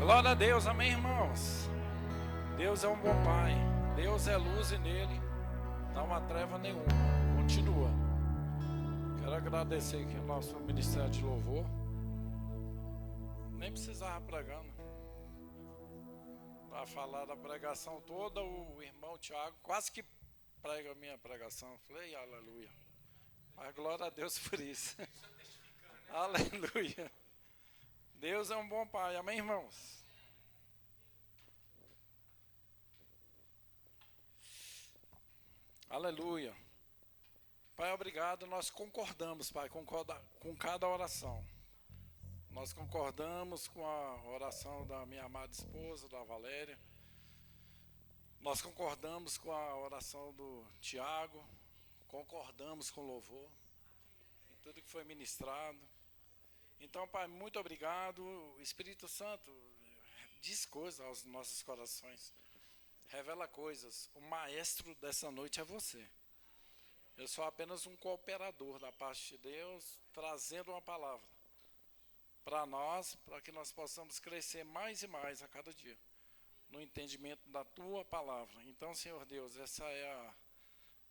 Glória a Deus, amém, irmãos? Deus é um bom Pai, Deus é luz e nele não há treva nenhuma. Continua. Quero agradecer aqui o nosso Ministério de Louvor. Nem precisava pregando. Para falar da pregação toda, o irmão Tiago quase que prega a minha pregação. Falei, aleluia. Mas glória a Deus por isso. Aleluia. Deus é um bom Pai, amém, irmãos? Aleluia. Pai, obrigado. Nós concordamos, Pai, com cada oração. Nós concordamos com a oração da minha amada esposa, da Valéria. Nós concordamos com a oração do Tiago. Concordamos com o louvor. E tudo que foi ministrado. Então, Pai, muito obrigado. O Espírito Santo diz coisas aos nossos corações. Revela coisas. O maestro dessa noite é você. Eu sou apenas um cooperador da parte de Deus, trazendo uma palavra para nós, para que nós possamos crescer mais e mais a cada dia, no entendimento da Tua palavra. Então, Senhor Deus, essa é a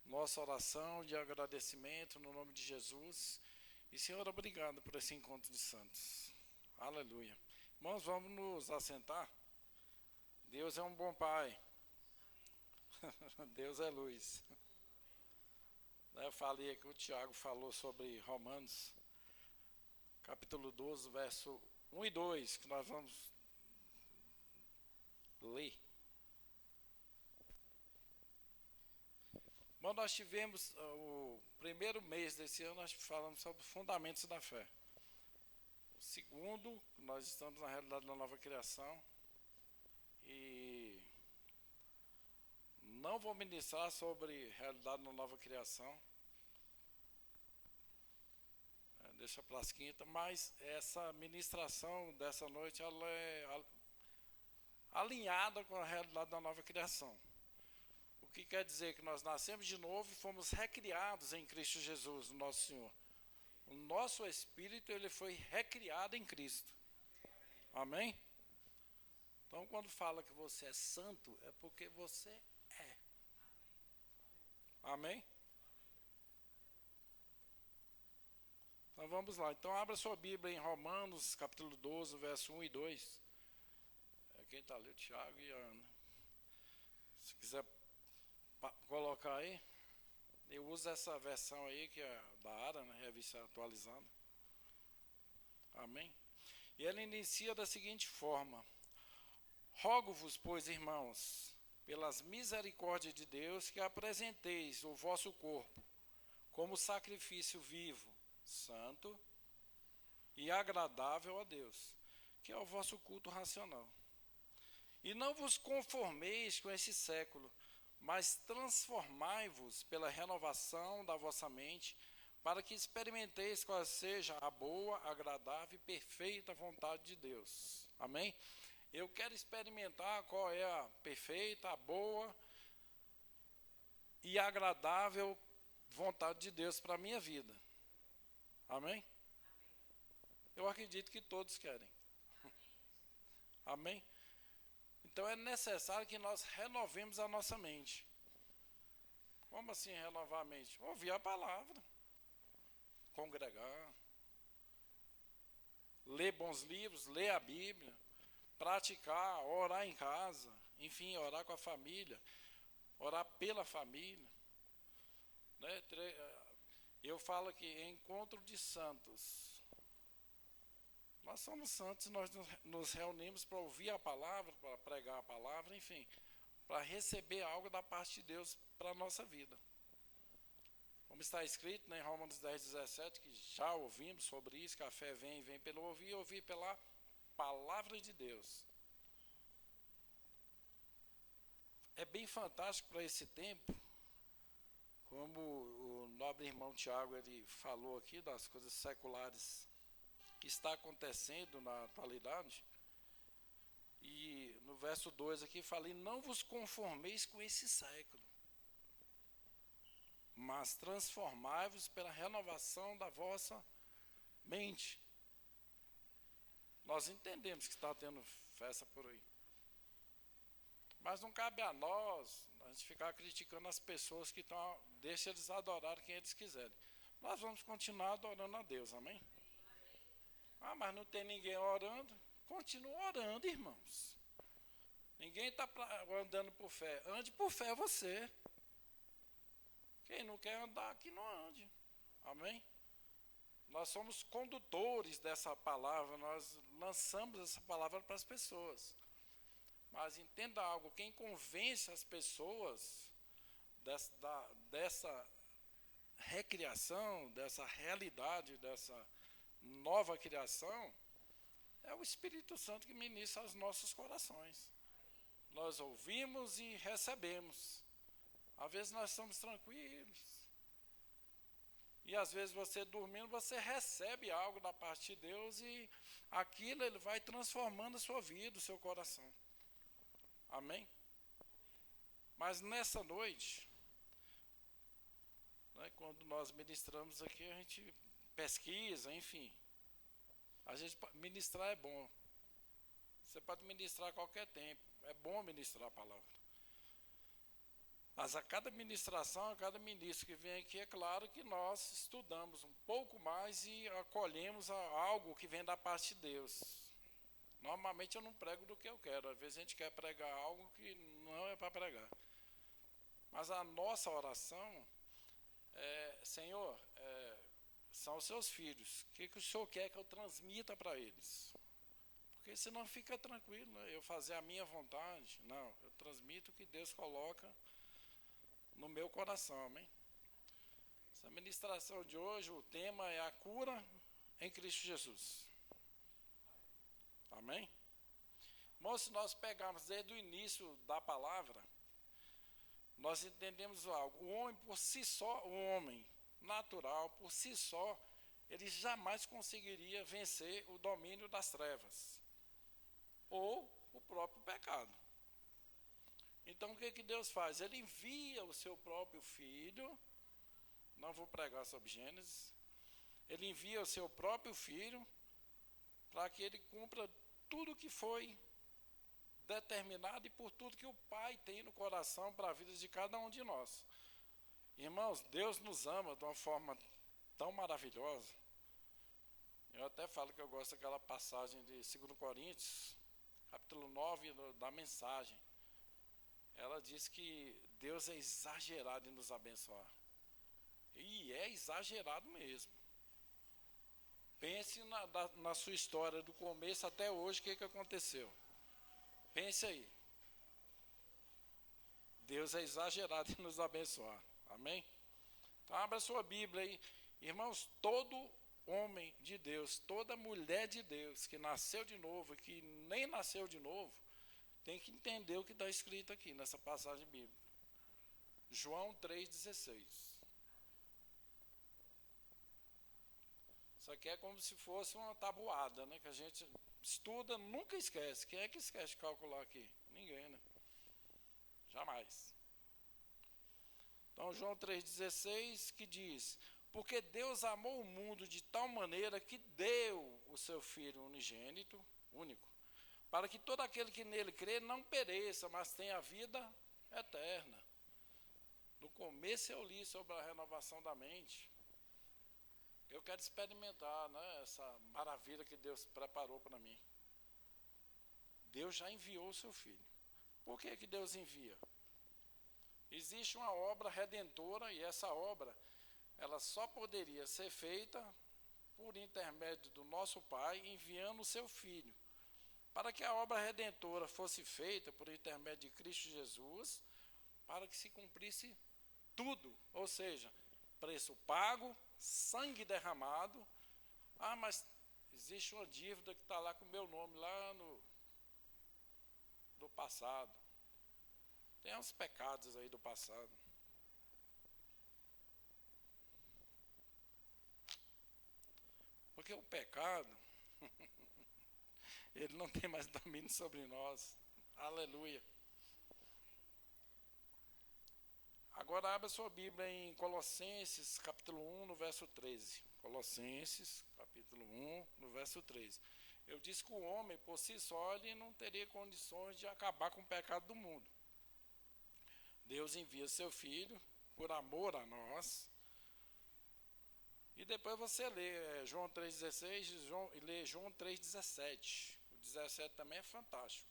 nossa oração de agradecimento no nome de Jesus. E, Senhor, obrigado por esse encontro de santos. Aleluia. Irmãos, vamos nos assentar. Deus é um bom Pai. Deus é luz. Eu falei aqui, o Tiago falou sobre Romanos, capítulo 12, verso 1 e 2, que nós vamos ler. Bom, nós tivemos o primeiro mês desse ano, nós falamos sobre fundamentos da fé. O segundo, nós estamos na realidade da nova criação. E não vou ministrar sobre realidade na nova criação. Deixa para as quintas, mas essa ministração dessa noite ela é alinhada com a realidade da nova criação. O que quer dizer que nós nascemos de novo e fomos recriados em Cristo Jesus, o nosso Senhor. O nosso espírito ele foi recriado em Cristo. Amém? Então, quando fala que você é santo, é porque você é. Amém? Então vamos lá. Então abra sua Bíblia em Romanos, capítulo 12, verso 1 e 2. Quem está ali, o Tiago e a Ana. Se quiser colocar aí, eu uso essa versão aí, que é da ARA, né, revista atualizada. Amém? E ela inicia da seguinte forma: rogo-vos, pois, irmãos, pelas misericórdias de Deus, que apresenteis o vosso corpo como sacrifício vivo, santo e agradável a Deus, que é o vosso culto racional. E não vos conformeis com este século, mas transformai-vos pela renovação da vossa mente, para que experimenteis qual seja a boa, agradável e perfeita vontade de Deus. Amém? Eu quero experimentar qual é a perfeita, a boa e agradável vontade de Deus para a minha vida. Amém? Eu acredito que todos querem. Amém? Então é necessário que nós renovemos a nossa mente. Como assim renovar a mente? Ouvir a palavra, congregar, ler bons livros, ler a Bíblia, praticar, orar em casa, enfim, orar com a família, orar pela família. Né? Eu falo aqui, encontro de santos. Nós somos santos, nós nos reunimos para ouvir a palavra, para pregar a palavra, enfim, para receber algo da parte de Deus para a nossa vida. Como está escrito, né, em Romanos 10, 17, que já ouvimos sobre isso, que a fé vem pelo ouvir e ouvir pela palavra de Deus. É bem fantástico para esse tempo, como o nobre irmão Tiago ele falou aqui das coisas seculares que está acontecendo na atualidade. E no verso 2 aqui fala: e não vos conformeis com esse século, mas transformai-vos pela renovação da vossa mente. Nós entendemos que está tendo festa por aí. Mas não cabe a nós a gente ficar criticando as pessoas que estão. Deixa eles adorarem quem eles quiserem. Nós vamos continuar adorando a Deus, amém? Ah, mas não tem ninguém orando. Continua orando, irmãos. Ninguém está andando por fé. Ande por fé você. Quem não quer andar, que não ande. Amém? Nós somos condutores dessa palavra, nós lançamos essa palavra para as pessoas. Mas entenda algo, quem convence as pessoas dessa recriação, dessa realidade, dessa nova criação, é o Espírito Santo que ministra aos nossos corações. Nós ouvimos e recebemos. Às vezes nós estamos tranquilos. E às vezes você dormindo, você recebe algo da parte de Deus e aquilo ele vai transformando a sua vida, o seu coração. Amém? Mas nessa noite, né, quando nós ministramos aqui, a gente pesquisa, enfim. A gente ministrar é bom. Você pode ministrar a qualquer tempo. É bom ministrar a palavra. Mas a cada ministração, a cada ministro que vem aqui, é claro que nós estudamos um pouco mais e acolhemos algo que vem da parte de Deus. Normalmente eu não prego do que eu quero. Às vezes a gente quer pregar algo que não é para pregar. Mas a nossa oração é, Senhor, são os seus filhos. O que o Senhor quer que eu transmita para eles? Porque senão fica tranquilo, né? Eu fazer a minha vontade. Não, eu transmito o que Deus coloca no meu coração, amém? Essa ministração de hoje, o tema é a cura em Cristo Jesus. Amém? Irmãos, se nós pegarmos desde o início da palavra, nós entendemos algo. O homem por si só, o homem natural, por si só, ele jamais conseguiria vencer o domínio das trevas. Ou o próprio pecado. Então o que Deus faz? Ele envia o seu próprio filho, não vou pregar sobre Gênesis, ele envia o seu próprio filho para que ele cumpra tudo que foi determinado e por tudo que o Pai tem no coração para a vida de cada um de nós. Irmãos, Deus nos ama de uma forma tão maravilhosa. Eu até falo que eu gosto daquela passagem de 2 Coríntios, capítulo 9, da mensagem. Ela diz que Deus é exagerado em nos abençoar. E é exagerado mesmo. Pense na sua história, do começo até hoje, o que aconteceu. Pense aí. Deus é exagerado em nos abençoar. Amém? Então abra sua Bíblia aí. Irmãos, todo homem de Deus, toda mulher de Deus que nasceu de novo, que nem nasceu de novo, tem que entender o que está escrito aqui nessa passagem bíblica. João 3,16. Isso aqui é como se fosse uma tabuada, né? Que a gente estuda, nunca esquece. Quem é que esquece de calcular aqui? Ninguém, né? Jamais. Então, João 3,16 que diz: porque Deus amou o mundo de tal maneira que deu o seu Filho unigênito, único, para que todo aquele que nele crê não pereça, mas tenha vida eterna. No começo eu li sobre a renovação da mente. Eu quero experimentar, né, essa maravilha que Deus preparou para mim. Deus já enviou o seu Filho. Por que Deus envia? Existe uma obra redentora e essa obra, ela só poderia ser feita por intermédio do nosso Pai, enviando o seu Filho. Para que a obra redentora fosse feita por intermédio de Cristo Jesus, para que se cumprisse tudo, ou seja, preço pago, sangue derramado. Ah, mas existe uma dívida que está lá com o meu nome, lá do passado. Tem uns pecados aí do passado. Porque o pecado, ele não tem mais domínio sobre nós. Aleluia. Agora abra sua Bíblia em Colossenses, capítulo 1, no verso 13. Colossenses, capítulo 1, no verso 13. Eu disse que o homem, por si só, ele não teria condições de acabar com o pecado do mundo. Deus envia seu Filho, por amor a nós. E depois você lê João 3,16 e lê João 3,17. O 17 também é fantástico.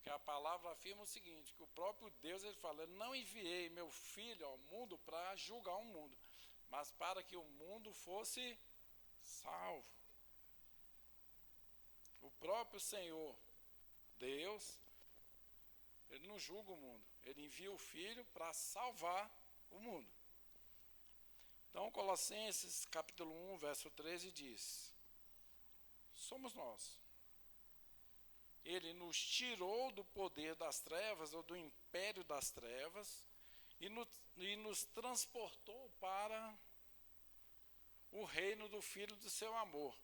Que a palavra afirma o seguinte, que o próprio Deus, ele fala, eu não enviei meu Filho ao mundo para julgar o mundo, mas para que o mundo fosse salvo. O próprio Senhor, Deus, ele não julga o mundo, ele envia o Filho para salvar o mundo. Então, Colossenses capítulo 1, verso 13 diz, somos nós. Ele nos tirou do poder das trevas, ou do império das trevas, e nos transportou para o reino do Filho do seu amor.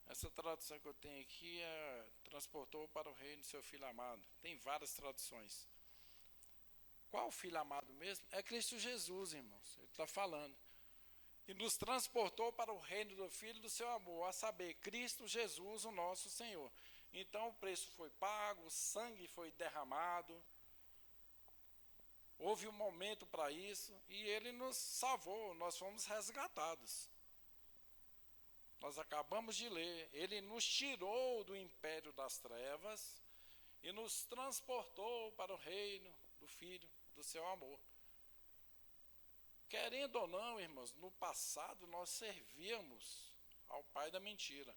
Essa tradução que eu tenho aqui é transportou para o reino do seu Filho amado. Tem várias traduções. Qual Filho amado mesmo? É Cristo Jesus, irmãos. Ele está falando. E nos transportou para o reino do Filho do seu amor, a saber, Cristo Jesus, o nosso Senhor. Então o preço foi pago, o sangue foi derramado, houve um momento para isso, e ele nos salvou, nós fomos resgatados. Nós acabamos de ler, ele nos tirou do império das trevas e nos transportou para o reino do Filho do seu amor. Querendo ou não, irmãos, no passado nós servíamos ao pai da mentira.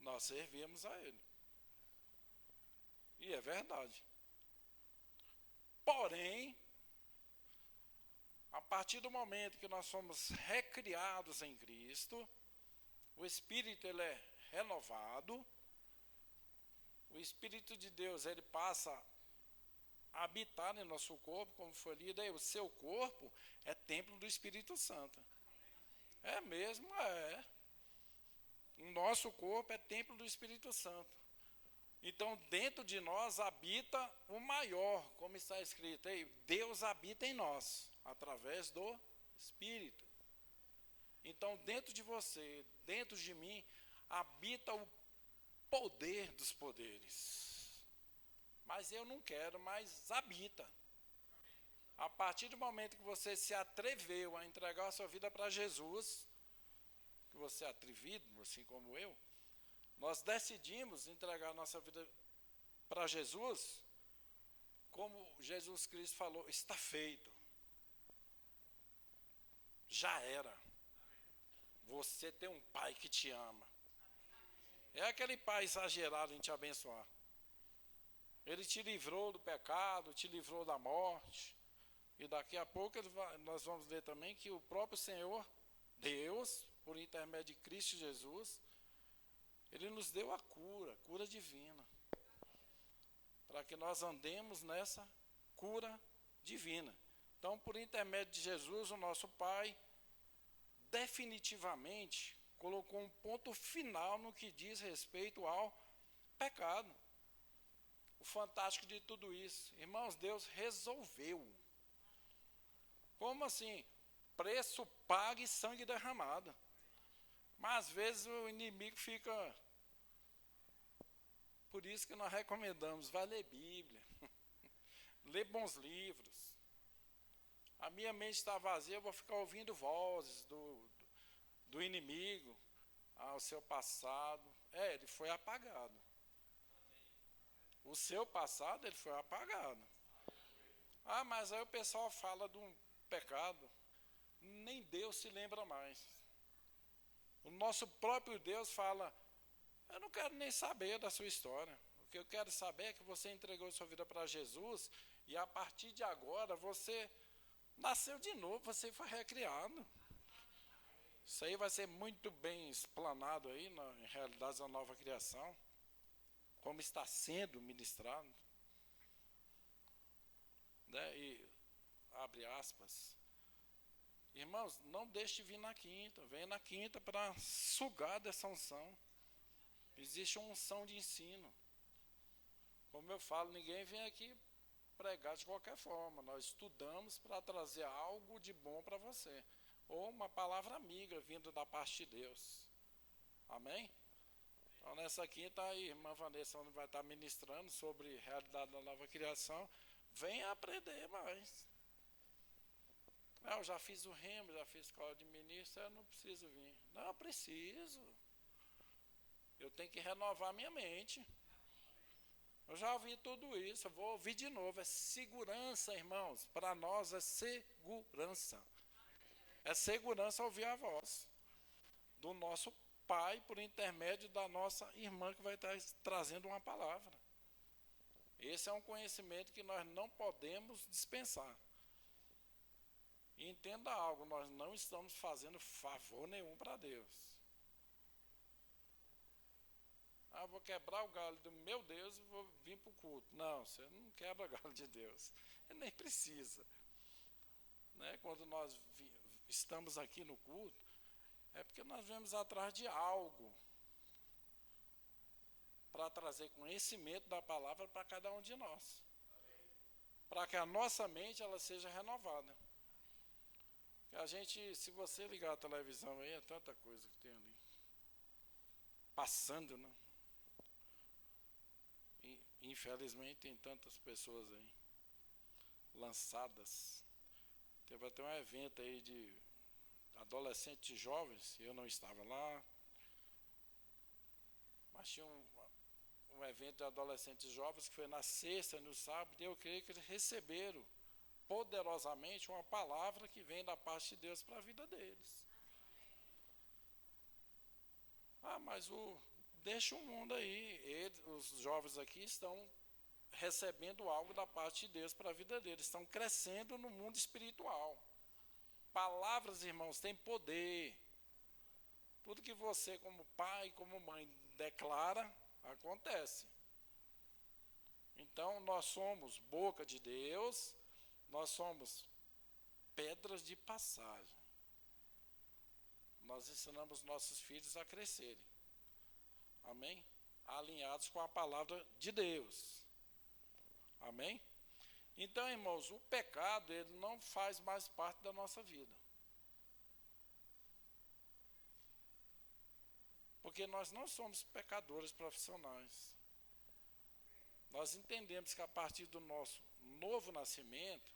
Nós servíamos a ele. E é verdade. Porém, a partir do momento que nós somos recriados em Cristo, o Espírito ele é renovado, o Espírito de Deus ele passa a habitar em nosso corpo, como foi lido aí, o seu corpo é templo do Espírito Santo. É mesmo, é. O nosso corpo é templo do Espírito Santo. Então, dentro de nós habita o maior, como está escrito aí, Deus habita em nós, através do Espírito. Então, dentro de você, dentro de mim, habita o poder dos poderes. Mas eu não quero, mas habita. A partir do momento que você se atreveu a entregar a sua vida para Jesus, que você é atrevido, assim como eu, nós decidimos entregar a nossa vida para Jesus, como Jesus Cristo falou, está feito. Já era. Você tem um pai que te ama. É aquele pai exagerado em te abençoar. Ele te livrou do pecado, te livrou da morte. E daqui a pouco nós vamos ver também que o próprio Senhor, Deus, por intermédio de Cristo Jesus, ele nos deu a cura divina. Para que nós andemos nessa cura divina. Então, por intermédio de Jesus, o nosso Pai, definitivamente colocou um ponto final no que diz respeito ao pecado. O fantástico de tudo isso, irmãos, Deus resolveu. Como assim? Preço pago e sangue derramado. Mas às vezes o inimigo fica... Por isso que nós recomendamos, vai ler Bíblia, ler bons livros. A minha mente está vazia, eu vou ficar ouvindo vozes do inimigo ao seu passado. Ele foi apagado. O seu passado, ele foi apagado. Mas aí o pessoal fala de um pecado, nem Deus se lembra mais. O nosso próprio Deus fala, eu não quero nem saber da sua história. O que eu quero saber é que você entregou sua vida para Jesus e a partir de agora você nasceu de novo, você foi recriado. Isso aí vai ser muito bem explanado aí em Realidades da Nova Criação, como está sendo ministrado. Né? E, abre aspas, irmãos, não deixe de vir na quinta, venha na quinta para sugar dessa unção. Existe uma unção de ensino. Como eu falo, ninguém vem aqui pregar de qualquer forma. Nós estudamos para trazer algo de bom para você. Ou uma palavra amiga vinda da parte de Deus. Amém? Então, nessa quinta, a irmã Vanessa vai estar ministrando sobre realidade da nova criação. Venha aprender mais. Eu já fiz o remo, já fiz escola de ministro, eu não preciso vir. Não, eu preciso. Eu tenho que renovar minha mente. Eu já ouvi tudo isso, eu vou ouvir de novo. É segurança, irmãos. Para nós é segurança. É segurança ouvir a voz do nosso Pai por intermédio da nossa irmã que vai estar trazendo uma palavra. Esse é um conhecimento que nós não podemos dispensar. E entenda algo, nós não estamos fazendo favor nenhum para Deus. Ah, vou quebrar o galho do meu Deus e vou vir para o culto. Não, você não quebra o galho de Deus. Ele nem precisa. Né? Quando nós estamos aqui no culto, é porque nós vamos atrás de algo para trazer conhecimento da palavra para cada um de nós. Para que a nossa mente ela seja renovada. Que a gente, se você ligar a televisão aí, é tanta coisa que tem ali. Passando, né? E, infelizmente tem tantas pessoas aí lançadas. Teve até um evento aí de adolescentes jovens, eu não estava lá, mas tinha um evento de adolescentes jovens que foi na sexta, no sábado, e eu creio que eles receberam poderosamente uma palavra que vem da parte de Deus para a vida deles. Ah, mas deixa o mundo aí, os jovens aqui estão recebendo algo da parte de Deus para a vida deles, estão crescendo no mundo espiritual. Palavras, irmãos, têm poder. Tudo que você, como pai, como mãe, declara, acontece. Então, nós somos boca de Deus, nós somos pedras de passagem. Nós ensinamos nossos filhos a crescerem. Amém? Alinhados com a palavra de Deus. Amém? Então, irmãos, o pecado, ele não faz mais parte da nossa vida. Porque nós não somos pecadores profissionais. Nós entendemos que a partir do nosso novo nascimento,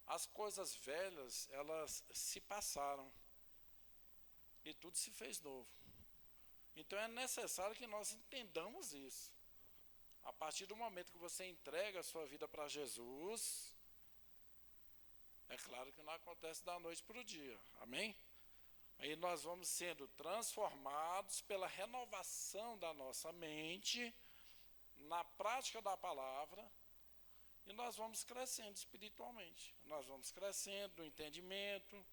as coisas velhas, elas se passaram. E tudo se fez novo. Então é necessário que nós entendamos isso. A partir do momento que você entrega a sua vida para Jesus, é claro que não acontece da noite para o dia. Amém? Aí nós vamos sendo transformados pela renovação da nossa mente, na prática da palavra, e nós vamos crescendo espiritualmente. Nós vamos crescendo no entendimento,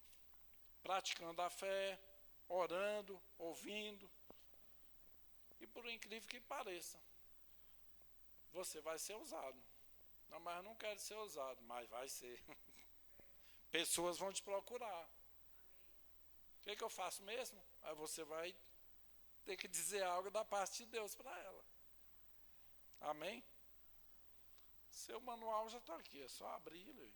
praticando a fé, orando, ouvindo. E por incrível que pareça, você vai ser usado. Não, mas eu não quero ser usado, mas vai ser. Pessoas vão te procurar. O que eu faço mesmo? Aí você vai ter que dizer algo da parte de Deus para ela. Amém? Seu manual já está aqui, é só abrir.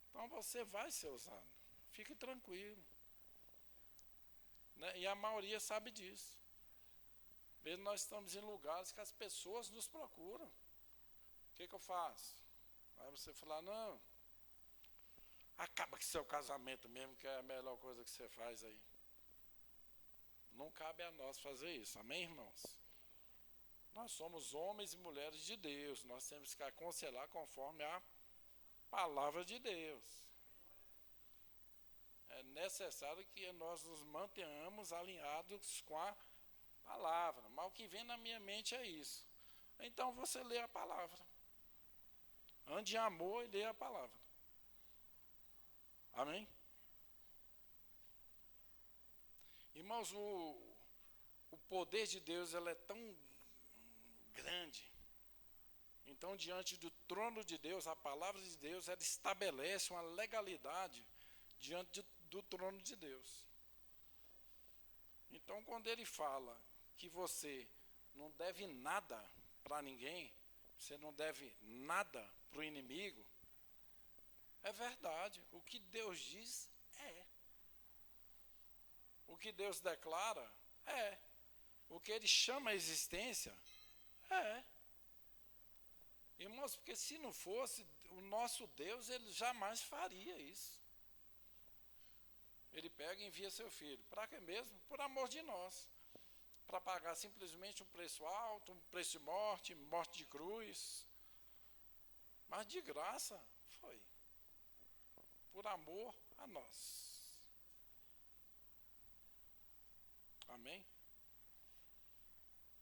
Então você vai ser usado. Fique tranquilo. Né? E a maioria sabe disso. Mesmo nós estamos em lugares que as pessoas nos procuram. O que eu faço? Aí você fala, não, acaba com seu casamento mesmo, que é a melhor coisa que você faz aí. Não cabe a nós fazer isso, amém, irmãos? Nós somos homens e mulheres de Deus, nós temos que aconselhar conforme a palavra de Deus. É necessário que nós nos mantenhamos alinhados com a palavra, mas o que vem na minha mente é isso. Então você lê a palavra. Ande em amor e lê a palavra. Amém? Irmãos, o poder de Deus ele é tão grande. Então, diante do trono de Deus, a palavra de Deus, ela estabelece uma legalidade diante do trono de Deus. Então, quando ele fala que você não deve nada para ninguém, você não deve nada para o inimigo, é verdade. O que Deus diz é. O que Deus declara, é. O que Ele chama a existência, é. Irmãos, porque se não fosse, o nosso Deus, Ele jamais faria isso. Ele pega e envia seu Filho. Para quê mesmo? Por amor de nós. Para pagar simplesmente um preço alto, um preço de morte, morte de cruz. Mas de graça foi. Por amor a nós. Amém?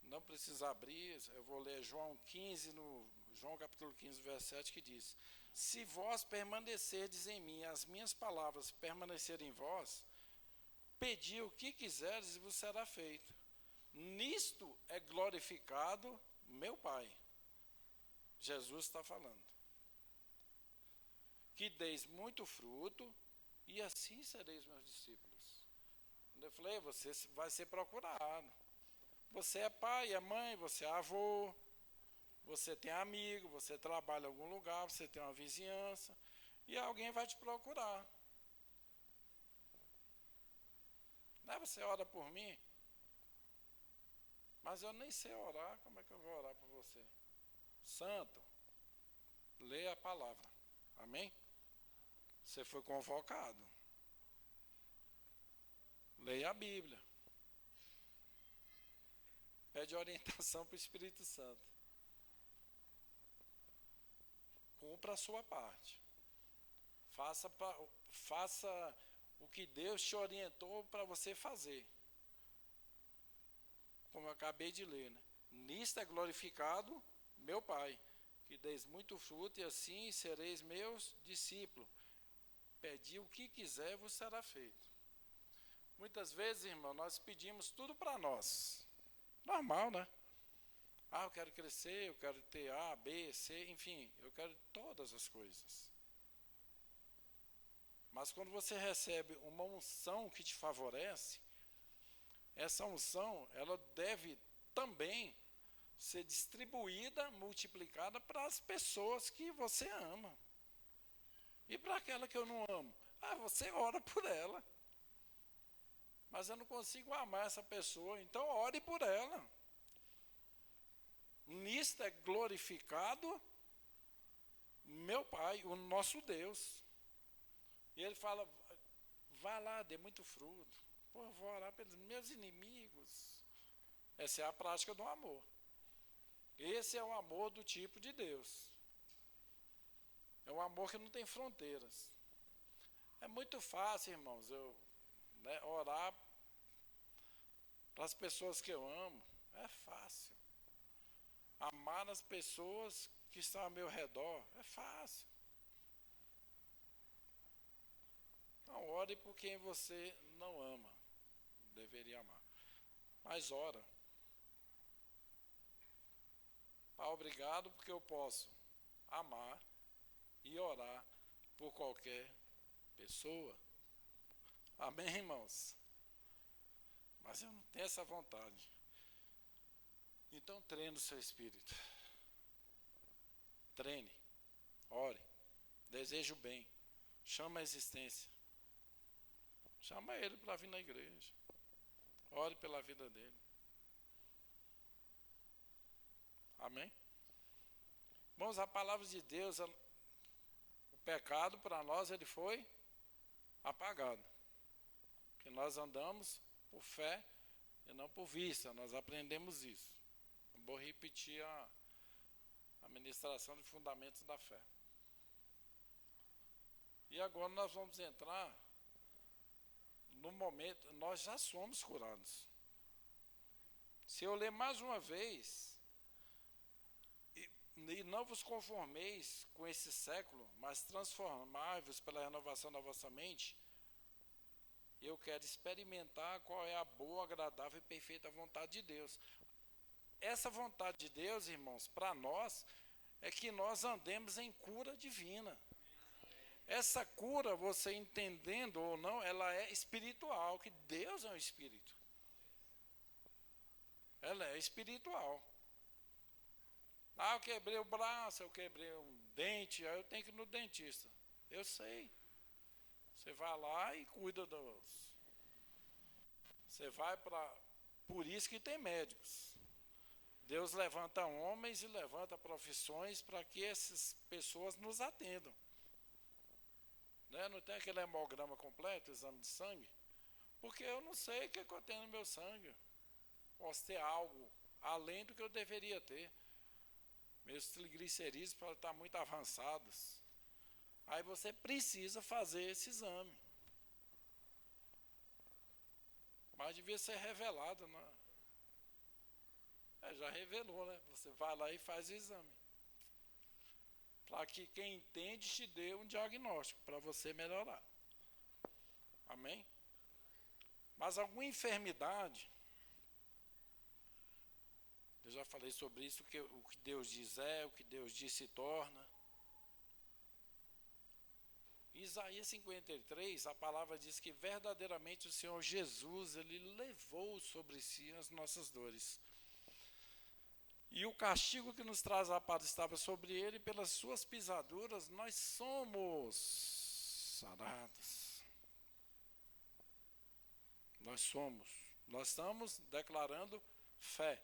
Não precisa abrir, eu vou ler João 15, João capítulo 15, verso 7, que diz: se vós permanecerdes em mim, as minhas palavras permanecerem em vós, pedi o que quiseres e vos será feito. Nisto é glorificado meu Pai. Jesus está falando. Que deis muito fruto, e assim sereis meus discípulos. Eu falei, você vai ser procurado. Você é pai, é mãe, você é avô, você tem amigo, você trabalha em algum lugar, você tem uma vizinhança, e alguém vai te procurar. Não é você ora por mim? Mas eu nem sei orar, como é que eu vou orar por você? Santo, leia a palavra. Amém? Você foi convocado. Leia a Bíblia. Pede orientação para o Espírito Santo. Cumpra a sua parte. Faça o que Deus te orientou para você fazer. Como eu acabei de ler, né? Nisto é glorificado meu Pai, que deis muito fruto e assim sereis meus discípulos. Pedi o que quiser, vos será feito. Muitas vezes, irmão, nós pedimos tudo para nós. Normal, né? Eu quero crescer, eu quero ter A, B, C, enfim, eu quero todas as coisas. Mas quando você recebe uma unção que te favorece, essa unção, ela deve também ser distribuída, multiplicada para as pessoas que você ama. E para aquela que eu não amo? Você ora por ela. Mas eu não consigo amar essa pessoa, então ore por ela. Nisto é glorificado meu Pai, o nosso Deus. E ele fala, vá lá, dê muito fruto. Eu vou orar pelos meus inimigos. Essa é a prática do amor. Esse é o amor do tipo de Deus. É um amor que não tem fronteiras. É muito fácil, irmãos, eu orar para as pessoas que eu amo. É fácil. Amar as pessoas que estão ao meu redor é fácil. Não ore por quem você não ama. Deveria amar. Mas ora. Pai, obrigado porque eu posso amar e orar por qualquer pessoa. Amém, irmãos? Mas eu não tenho essa vontade. Então treine o seu espírito. Treine. Ore. Deseje o bem. Chama a existência. Chama ele para vir na igreja. Ore pela vida dele. Amém? Irmãos, a palavra de Deus, o pecado para nós, ele foi apagado. Porque nós andamos por fé e não por vista. Nós aprendemos isso. Vou repetir a ministração de fundamentos da fé. E agora nós vamos entrar no momento, nós já somos curados. Se eu ler mais uma vez, e não vos conformeis com esse século, mas transformai-vos pela renovação da vossa mente, eu quero experimentar qual é a boa, agradável e perfeita vontade de Deus. Essa vontade de Deus, irmãos, para nós, é que nós andemos em cura divina. Essa cura, você entendendo ou não, ela é espiritual, que Deus é um espírito. Ela é espiritual. Eu quebrei o braço, eu quebrei um dente, aí eu tenho que ir no dentista. Eu sei. Você vai lá e cuida Você vai para... Por isso que tem médicos. Deus levanta homens e levanta profissões para que essas pessoas nos atendam. Né? Não tem aquele hemograma completo, exame de sangue? Porque eu não sei o que eu tenho no meu sangue. Posso ter algo além do que eu deveria ter. Meus triglicerídeos podem estar muito avançados. Aí você precisa fazer esse exame. Mas devia ser revelado, né? Já revelou, né? Você vai lá e faz o exame. Para que quem entende te dê um diagnóstico para você melhorar. Amém? Mas alguma enfermidade, eu já falei sobre isso, que o que Deus diz é, o que Deus diz se torna. Isaías 53, a palavra diz que verdadeiramente o Senhor Jesus, Ele levou sobre si as nossas dores. E o castigo que nos traz a paz estava sobre Ele, pelas suas pisaduras nós somos sarados. Nós estamos declarando fé.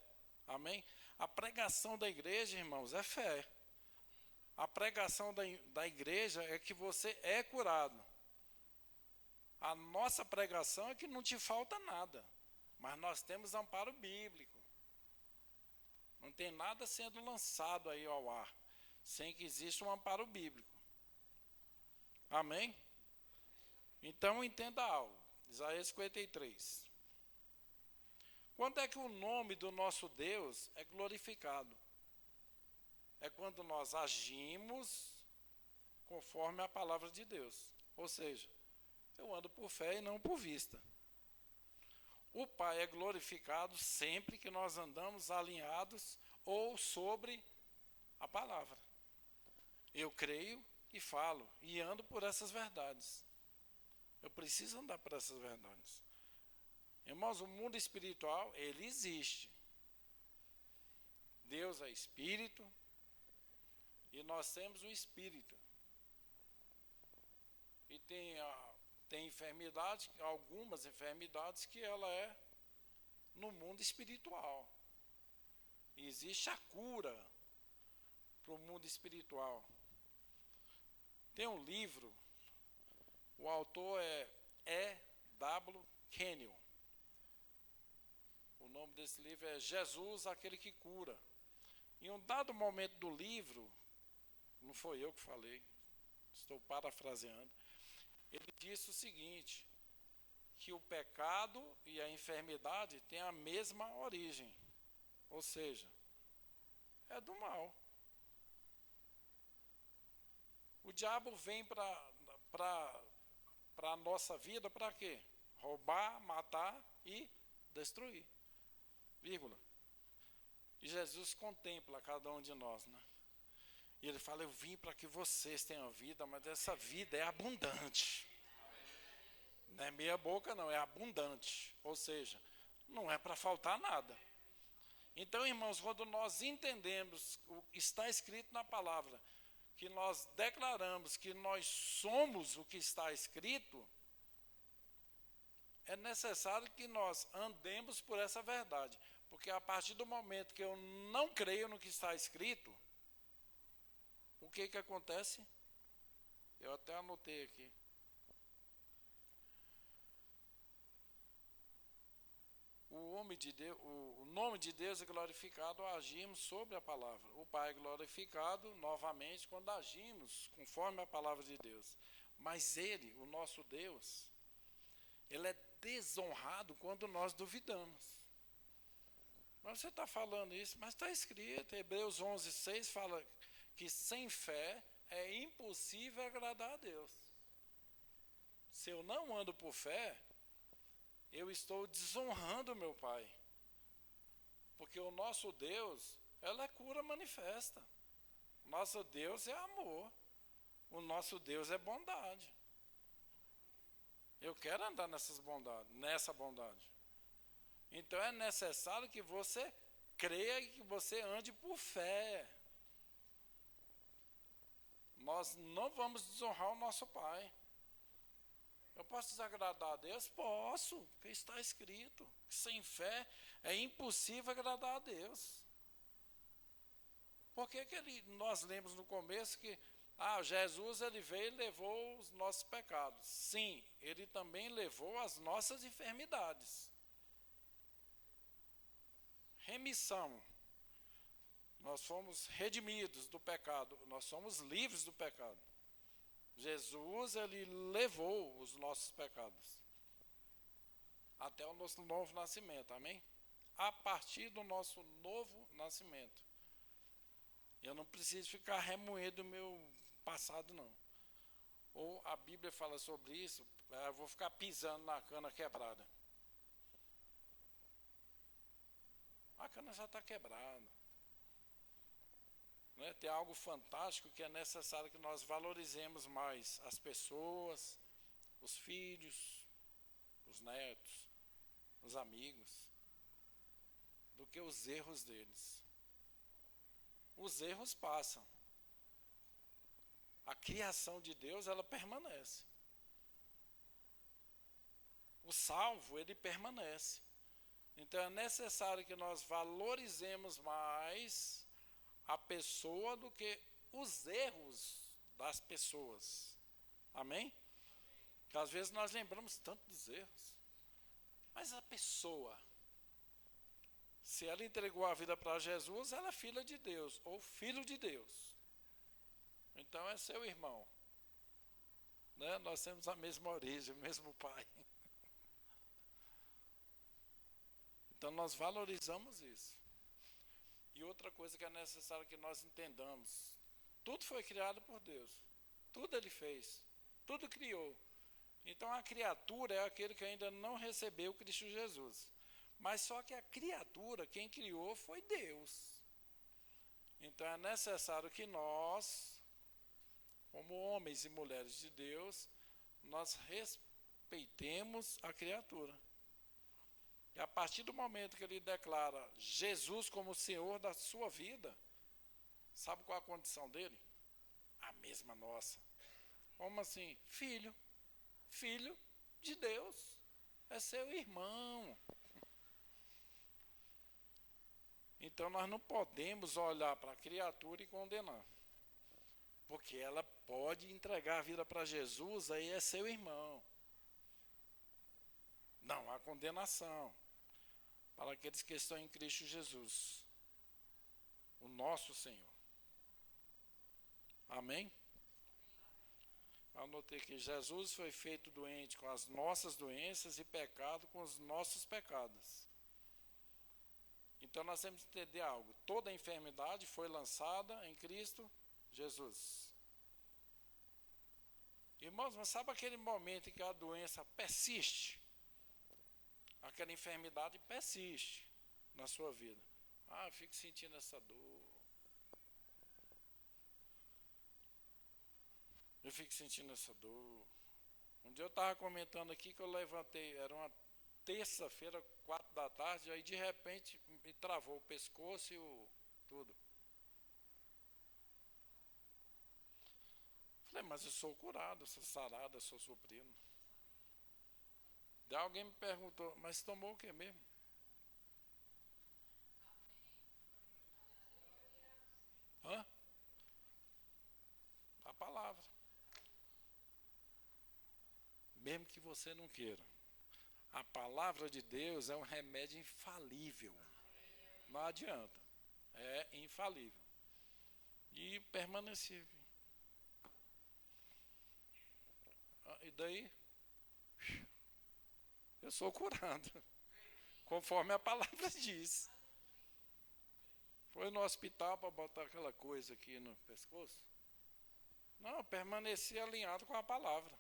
Amém? A pregação da igreja, irmãos, é fé. A pregação da igreja é que você é curado. A nossa pregação é que não te falta nada. Mas nós temos amparo bíblico. Não tem nada sendo lançado aí ao ar, sem que exista um amparo bíblico. Amém? Então entenda algo. Isaías 53. Quando é que o nome do nosso Deus é glorificado? É quando nós agimos conforme a palavra de Deus. Ou seja, eu ando por fé e não por vista. O Pai é glorificado sempre que nós andamos alinhados ou sobre a palavra. Eu creio e falo e ando por essas verdades. Eu preciso andar por essas verdades. Irmãos, o mundo espiritual, ele existe. Deus é espírito e nós temos um espírito. E tem enfermidades, algumas enfermidades que ela é no mundo espiritual. E existe a cura para o mundo espiritual. Tem um livro, o autor é E.W. Kenyon. O nome desse livro é Jesus, aquele que cura. Em um dado momento do livro, não foi eu que falei, estou parafraseando, ele disse o seguinte, que o pecado e a enfermidade têm a mesma origem, ou seja, é do mal. O diabo vem para a nossa vida para quê? Roubar, matar e destruir. Vírgula. E Jesus contempla cada um de nós, né? E ele fala, eu vim para que vocês tenham vida, mas essa vida é abundante. Não é meia boca não, é abundante. Ou seja, não é para faltar nada. Então, irmãos, quando nós entendemos o que está escrito na palavra, que nós declaramos que nós somos o que está escrito, é necessário que nós andemos por essa verdade. Porque a partir do momento que eu não creio no que está escrito, o que acontece? Eu até anotei aqui. O nome de Deus é glorificado ao agirmos sobre a palavra. O Pai é glorificado novamente quando agimos conforme a palavra de Deus. Mas Ele, o nosso Deus, Ele é desonrado quando nós duvidamos. Mas você está falando isso, mas está escrito, Hebreus 11:6 fala que sem fé é impossível agradar a Deus. Se eu não ando por fé, eu estou desonrando meu Pai. Porque o nosso Deus, ela é cura manifesta. Nosso Deus é amor. O nosso Deus é bondade. Eu quero andar nessa bondade. Então é necessário que você creia e que você ande por fé. Nós não vamos desonrar o nosso Pai. Eu posso desagradar a Deus? Posso, porque está escrito. Sem fé é impossível agradar a Deus. Por que nós lemos no começo que Jesus ele veio e levou os nossos pecados? Sim, ele também levou as nossas enfermidades. Remissão. Nós fomos redimidos do pecado, nós somos livres do pecado. Jesus, ele levou os nossos pecados até o nosso novo nascimento, amém? A partir do nosso novo nascimento. Eu não preciso ficar remoendo o meu passado, não. Ou a Bíblia fala sobre isso, eu vou ficar pisando na cana quebrada. A cana já está quebrada. Né? Tem algo fantástico que é necessário que nós valorizemos mais as pessoas, os filhos, os netos, os amigos, do que os erros deles. Os erros passam. A criação de Deus, ela permanece. O salvo, ele permanece. Então é necessário que nós valorizemos mais a pessoa do que os erros das pessoas. Amém? Porque às vezes nós lembramos tanto dos erros. Mas a pessoa, se ela entregou a vida para Jesus, ela é filha de Deus, ou filho de Deus. Então é seu irmão. Né? Nós temos a mesma origem, o mesmo pai. Então nós valorizamos isso. E outra coisa que é necessário que nós entendamos: tudo foi criado por Deus. Tudo ele fez. Tudo criou. Então a criatura é aquele que ainda não recebeu Cristo Jesus. Mas só que a criatura, quem criou foi Deus. Então é necessário que nós, como homens e mulheres de Deus, nós respeitemos a criatura. E a partir do momento que ele declara Jesus como Senhor da sua vida, sabe qual a condição dele? A mesma nossa. Como assim? Filho. Filho de Deus. É seu irmão. Então nós não podemos olhar para a criatura e condenar. Porque ela pode entregar a vida para Jesus, aí é seu irmão. Não há condenação para aqueles que estão em Cristo Jesus, o nosso Senhor. Amém? Anotei que Jesus foi feito doente com as nossas doenças e pecado com os nossos pecados. Então nós temos que entender algo. Toda a enfermidade foi lançada em Cristo Jesus. Irmãos, mas sabe aquele momento em que a doença persiste? Aquela enfermidade persiste na sua vida. Eu fico sentindo essa dor. Eu fico sentindo essa dor. Um dia eu estava comentando aqui que eu levantei, era uma terça-feira, 4 da tarde, aí de repente me travou o pescoço e tudo. Falei, mas eu sou curado, sou sarado, sou suprido. Daí alguém me perguntou, mas tomou o que mesmo? Hã? A palavra. Mesmo que você não queira. A palavra de Deus é um remédio infalível. Não adianta. É infalível. E permanecível. E daí? Eu sou curado. Conforme a palavra diz. Foi no hospital para botar aquela coisa aqui no pescoço? Não, permaneci alinhado com a palavra.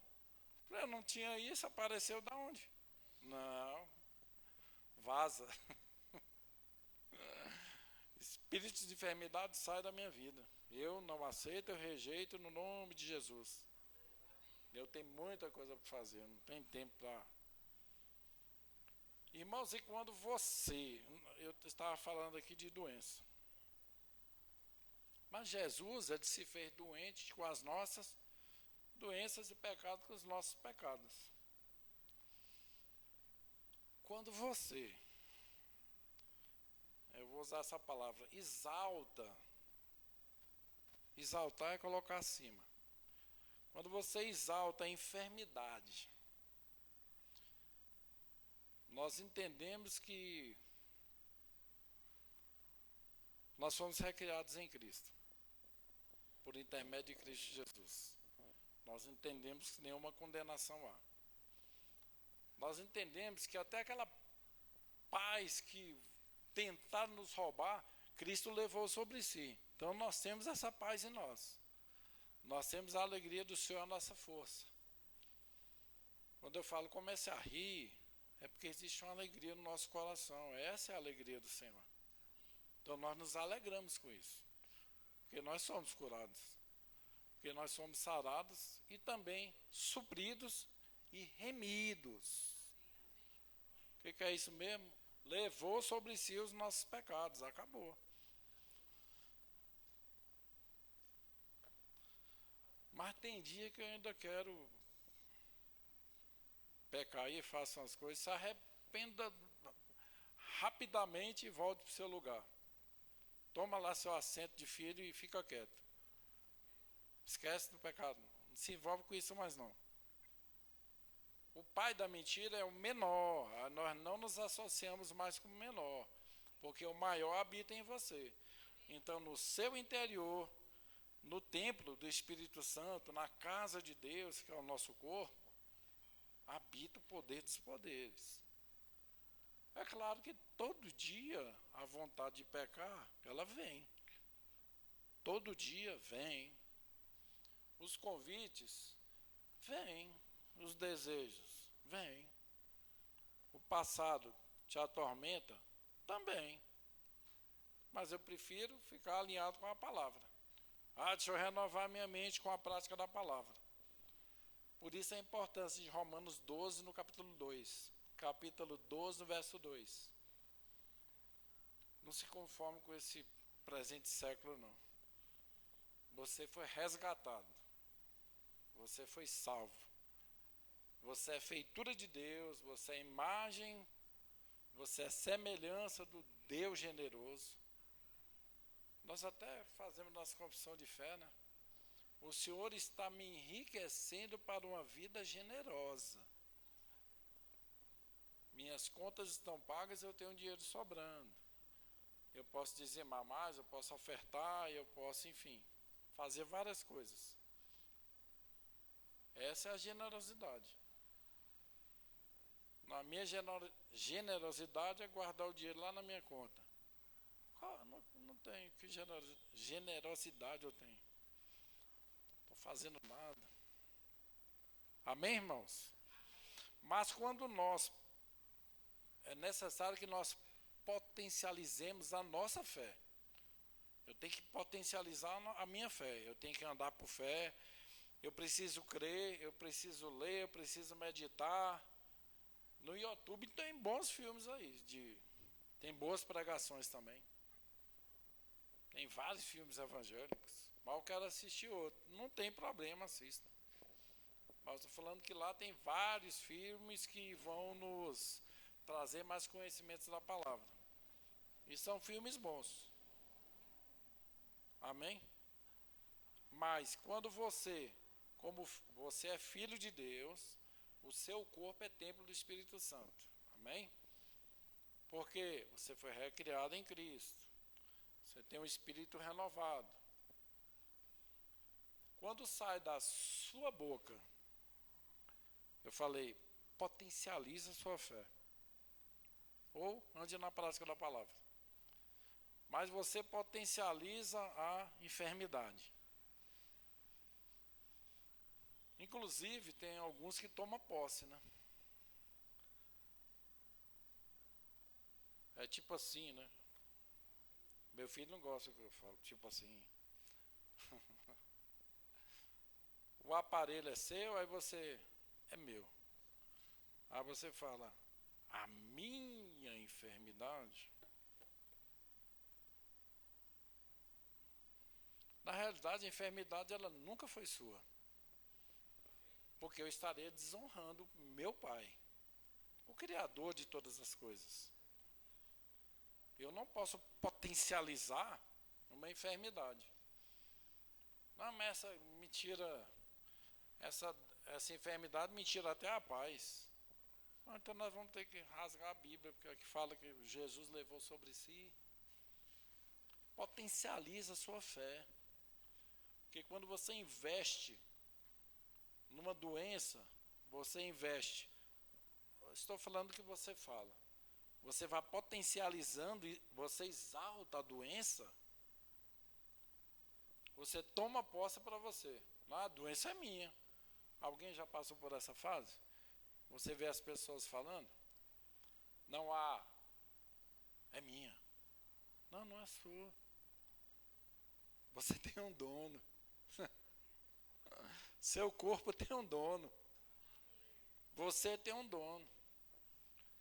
Eu não tinha isso, apareceu da onde? Não. Vaza. Espírito de enfermidade sai da minha vida. Eu não aceito, eu rejeito no nome de Jesus. Eu tenho muita coisa para fazer, não tenho tempo para... Irmãos, e quando você... Eu estava falando aqui de doença. Mas Jesus, ele se fez doente com as nossas doenças e pecados, com os nossos pecados. quando você, eu vou usar essa palavra, exaltar é colocar acima. Quando você exalta a enfermidade, nós entendemos que nós fomos recriados em Cristo, por intermédio de Cristo Jesus. Nós entendemos que nenhuma condenação há. Nós entendemos que até aquela paz que tentaram nos roubar, Cristo levou sobre si. Então nós temos essa paz em nós. Nós temos a alegria do Senhor, a nossa força. Quando eu falo comece a rir, é porque existe uma alegria no nosso coração. Essa é a alegria do Senhor. Então nós nos alegramos com isso. Porque nós somos curados. Porque nós somos sarados e também supridos e remidos. O que é isso mesmo? Levou sobre si os nossos pecados. Acabou. Mas tem dia que eu ainda quero pecar e faça umas coisas, se arrependa rapidamente e volte para o seu lugar. Toma lá seu assento de filho e fica quieto. Esquece do pecado. Não se envolve com isso mais não. O pai da mentira é o menor. Nós não nos associamos mais com o menor. Porque o maior habita em você. Então, no seu interior, no templo do Espírito Santo, na casa de Deus, que é o nosso corpo, habita o poder dos poderes. É claro que todo dia a vontade de pecar, ela vem. Todo dia vem. Os convites, vêm. Os desejos, vêm. O passado te atormenta, também. Mas eu prefiro ficar alinhado com a palavra. Deixa eu renovar minha mente com a prática da palavra. Por isso a importância de Romanos 12 no capítulo 2. Capítulo 12, no verso 2. Não se conforme com esse presente século, não. Você foi resgatado. Você foi salvo. Você é feitura de Deus. Você é imagem. Você é semelhança do Deus generoso. Nós até fazemos nossa confissão de fé, né? O Senhor está me enriquecendo para uma vida generosa. Minhas contas estão pagas, eu tenho dinheiro sobrando. Eu posso dizimar mais, eu posso ofertar, eu posso, enfim, fazer várias coisas. Essa é a generosidade. Na minha generosidade é guardar o dinheiro lá na minha conta. Não tenho. Que generosidade eu tenho? Não estou fazendo nada. Amém, irmãos? Mas quando é necessário que nós potencializemos a nossa fé. Eu tenho que potencializar a minha fé. Eu tenho que andar por fé. Eu preciso crer, eu preciso ler, eu preciso meditar. No YouTube tem bons filmes aí. Tem boas pregações também. Tem vários filmes evangélicos. Mas eu quero assistir outro. Não tem problema, assista. Mas estou falando que lá tem vários filmes que vão nos trazer mais conhecimentos da palavra. E são filmes bons. Amém? Mas quando como você é filho de Deus, o seu corpo é templo do Espírito Santo. Amém? Porque você foi recriado em Cristo. Você tem um espírito renovado. Quando sai da sua boca, eu falei, potencializa a sua fé. Ou ande na prática da palavra. Mas você potencializa a enfermidade. Inclusive, tem alguns que tomam posse, né? É tipo assim, né? Meu filho não gosta que eu falo, tipo assim. O aparelho é seu, aí você é meu. Aí você fala, a minha enfermidade. Na realidade, a enfermidade ela nunca foi sua. Porque eu estaria desonrando meu pai. o Criador de todas as coisas. Eu não posso potencializar uma enfermidade. Não, mas essa enfermidade me tira até a paz. Então nós vamos ter que rasgar a Bíblia, porque aqui fala que Jesus levou sobre si. Potencializa a sua fé. Porque quando você investe numa doença, você investe. Estou falando que você fala. Você vai potencializando e você exalta a doença. Você toma posse para você. A doença é minha. Alguém já passou por essa fase? Você vê as pessoas falando? Não há. É minha. Não, não é sua. Você tem um dono. Seu corpo tem um dono. Você tem um dono.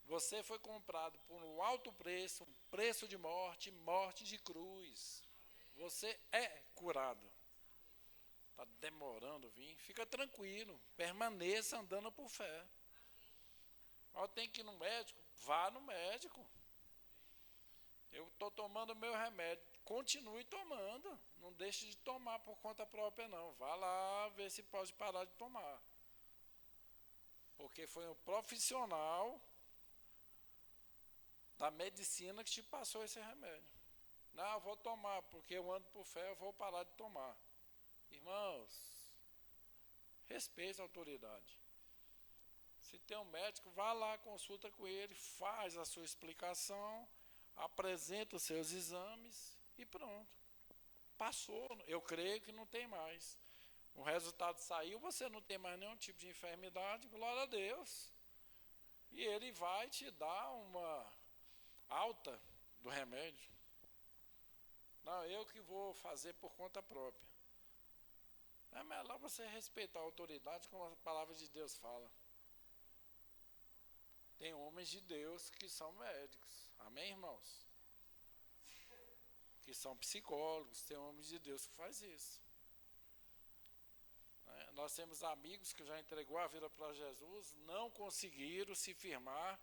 Você foi comprado por um alto preço, um preço de morte, morte de cruz. Você é curado. Está demorando vir? Fica tranquilo. Permaneça andando por fé. Tem que ir no médico? Vá no médico. Eu estou tomando meu remédio. Continue tomando. Não deixe de tomar por conta própria, não. Vá lá ver se pode parar de tomar. Porque foi um profissional da medicina que te passou esse remédio. Não, eu vou tomar, porque eu ando por fé, eu vou parar de tomar. Irmãos, respeite a autoridade. Se tem um médico, vá lá, consulta com ele, faz a sua explicação, apresenta os seus exames e pronto. Passou, eu creio que não tem mais. O resultado saiu, você não tem mais nenhum tipo de enfermidade, glória a Deus. E ele vai te dar uma alta do remédio. Não, eu que vou fazer por conta própria. É melhor você respeitar a autoridade, como a palavra de Deus fala. Tem homens de Deus que são médicos. Amém, irmãos? Que são psicólogos. Tem homens de Deus que faz isso. Nós temos amigos que já entregou a vida para Jesus, não conseguiram se firmar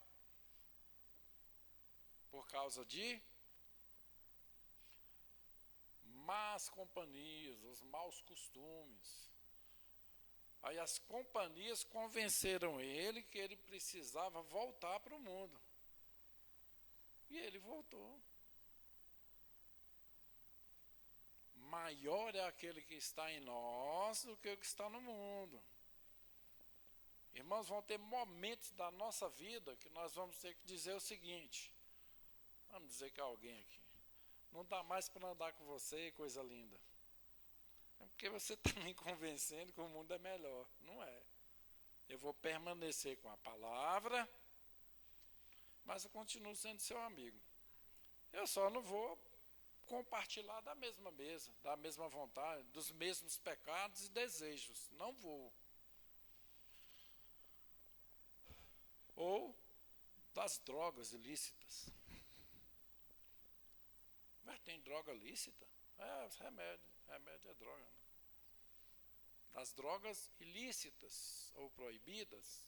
por causa de más companhias, os maus costumes. Aí as companhias convenceram ele que ele precisava voltar para o mundo. E ele voltou. Maior é aquele que está em nós do que o que está no mundo. Irmãos, vão ter momentos da nossa vida que nós vamos ter que dizer o seguinte. Vamos dizer que alguém aqui. Não dá mais para andar com você, coisa linda. É porque você está me convencendo que o mundo é melhor. Não é. Eu vou permanecer com a palavra, mas eu continuo sendo seu amigo. Eu só não vou compartilhar da mesma mesa, da mesma vontade, dos mesmos pecados e desejos. Não vou. Ou das drogas ilícitas. Mas tem droga lícita? Remédio. Remédio é droga. Né? Das drogas ilícitas ou proibidas,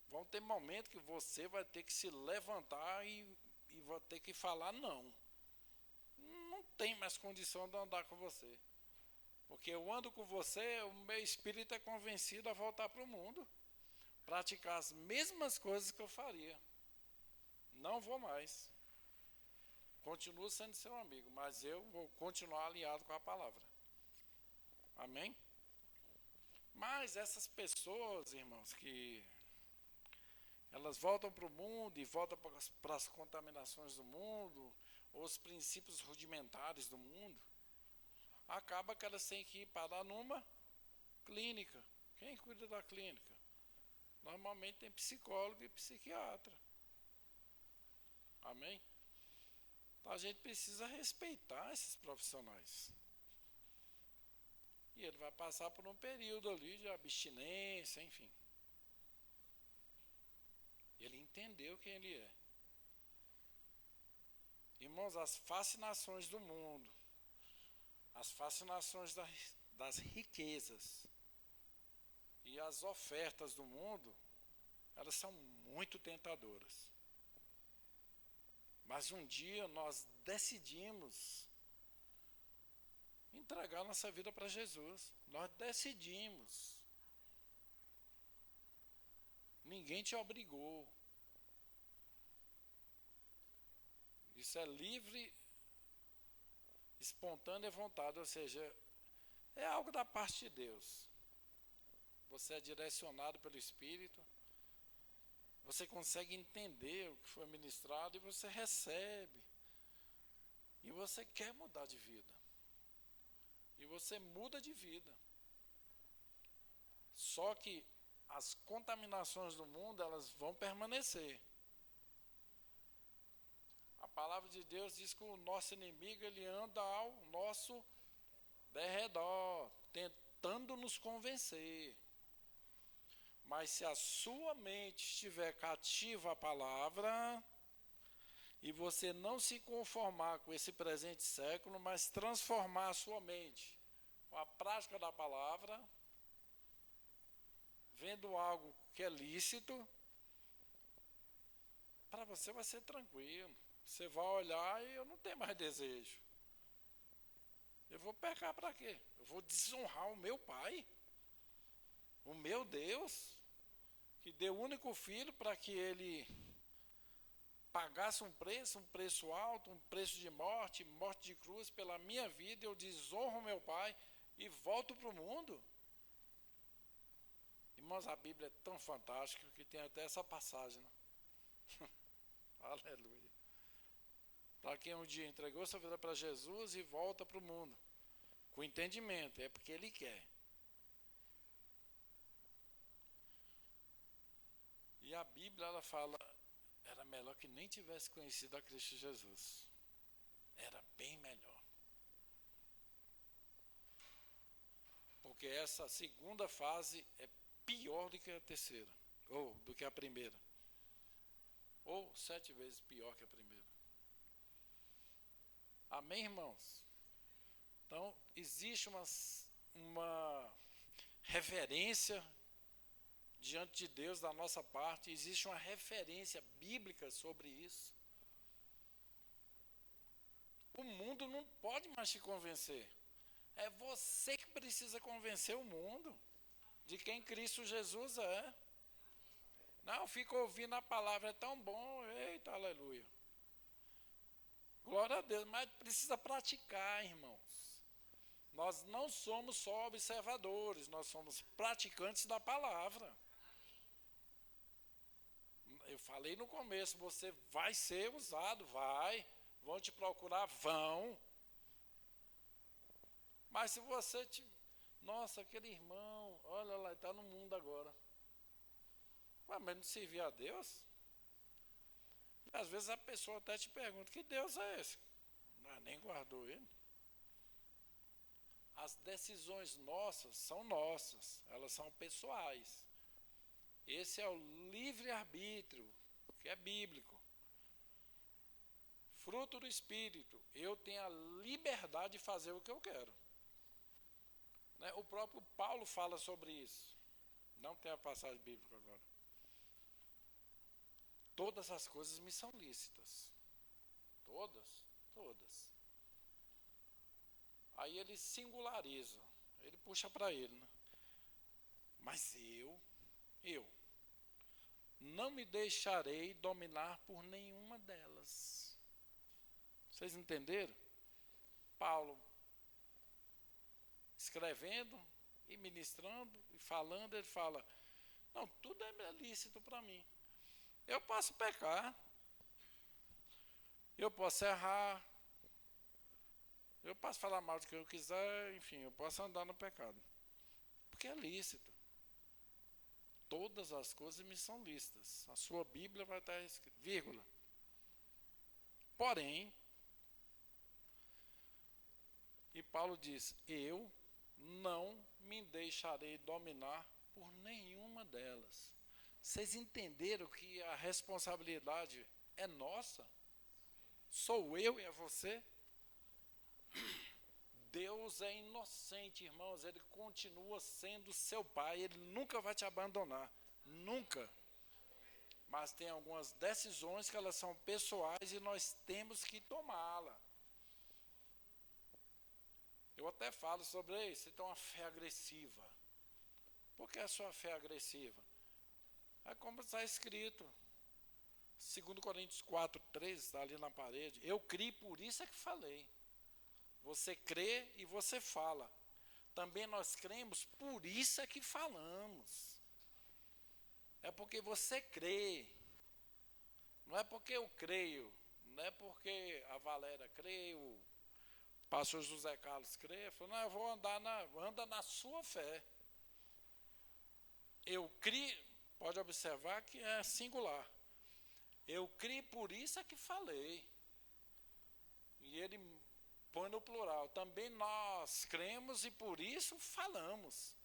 vão ter momentos que você vai ter que se levantar e vai ter que falar não. Não tem mais condição de andar com você. Porque eu ando com você, o meu espírito é convencido a voltar para o mundo. Praticar as mesmas coisas que eu faria. Não vou mais. Continuo sendo seu amigo, mas eu vou continuar alinhado com a palavra. Amém? Mas essas pessoas, irmãos, que elas voltam para o mundo e voltam para as contaminações do mundo, ou os princípios rudimentares do mundo, acaba que elas têm que ir parar numa clínica. Quem cuida da clínica? Normalmente tem psicólogo e psiquiatra. Amém? Então a gente precisa respeitar esses profissionais. E ele vai passar por um período ali de abstinência, enfim. Ele entendeu quem ele é. Irmãos, as fascinações do mundo, as fascinações das riquezas e as ofertas do mundo elas são muito tentadoras. Mas um dia nós decidimos entregar nossa vida para Jesus. Nós decidimos. Ninguém te obrigou. Isso é livre, espontânea vontade, ou seja, é algo da parte de Deus. Você é direcionado pelo Espírito, você consegue entender o que foi ministrado e você recebe. E você quer mudar de vida. E você muda de vida. Só que as contaminações do mundo, elas vão permanecer. A palavra de Deus diz que o nosso inimigo, ele anda ao nosso derredor, tentando nos convencer. Mas se a sua mente estiver cativa à palavra, e você não se conformar com esse presente século, mas transformar a sua mente com a prática da palavra, vendo algo que é lícito, para você vai ser tranquilo. Você vai olhar e eu não tenho mais desejo. Eu vou pecar para quê? Eu vou desonrar o meu Pai, o meu Deus, que deu o único filho para que ele pagasse um preço alto, um preço de morte, morte de cruz pela minha vida. Eu desonro meu Pai e volto para o mundo. Irmãos, a Bíblia é tão fantástica que tem até essa passagem, né? Aleluia. Para quem um dia entregou sua vida para Jesus e volta para o mundo, com entendimento, é porque Ele quer. E a Bíblia, ela fala, era melhor que nem tivesse conhecido a Cristo Jesus. Era bem melhor. Porque essa segunda fase é pior do que a terceira, ou do que a primeira. Ou 7 vezes pior que a primeira. Amém, irmãos? Então, existe uma reverência diante de Deus da nossa parte, existe uma referência bíblica sobre isso. O mundo não pode mais te convencer. É você que precisa convencer o mundo de quem Cristo Jesus é. Não, fica ouvindo a palavra, é tão bom, eita, aleluia. Glória a Deus, mas precisa praticar, irmãos. Nós não somos só observadores, nós somos praticantes da palavra. Eu falei no começo, você vai ser usado, vai. Vão te procurar, vão. Mas se você nossa, aquele irmão, olha lá, está no mundo agora. Mas não servia a Deus? E às vezes a pessoa até te pergunta, que Deus é esse? Não, nem guardou ele. As decisões nossas, elas são pessoais. Esse é o livre-arbítrio, que é bíblico. Fruto do Espírito, eu tenho a liberdade de fazer o que eu quero. Né? O próprio Paulo fala sobre isso. Não tem a passagem bíblica agora. Todas as coisas me são lícitas. Todas. Aí ele singulariza, ele puxa para ele, né? Mas eu não me deixarei dominar por nenhuma delas. Vocês entenderam? Paulo escrevendo e ministrando e falando, ele fala, não, tudo é lícito para mim. Eu posso pecar, eu posso errar, eu posso falar mal do que eu quiser, enfim, eu posso andar no pecado. Porque é lícito. Todas as coisas me são lícitas. A sua Bíblia vai estar escrita, vírgula. Porém, e Paulo diz, eu não me deixarei dominar por nenhuma delas. Vocês entenderam que a responsabilidade é nossa? Sou eu e é você? Deus é inocente, irmãos, Ele continua sendo seu Pai, Ele nunca vai te abandonar, nunca. mas tem algumas decisões que elas são pessoais e nós temos que tomá-la. Eu até falo sobre isso, você tem uma fé agressiva. Por que a sua fé agressiva? É como está escrito, 2 Coríntios 4:13, está ali na parede. Eu criei, por isso é que falei. Você crê e você fala. Também nós cremos, por isso é que falamos. É porque você crê. Não é porque eu creio. Não é porque a Valéria crê, o pastor José Carlos crê. Falou, não, eu vou anda na sua fé. Eu criei, pode observar que é singular. Eu criei, por isso é que falei. E ele põe no plural. Também nós cremos e por isso falamos.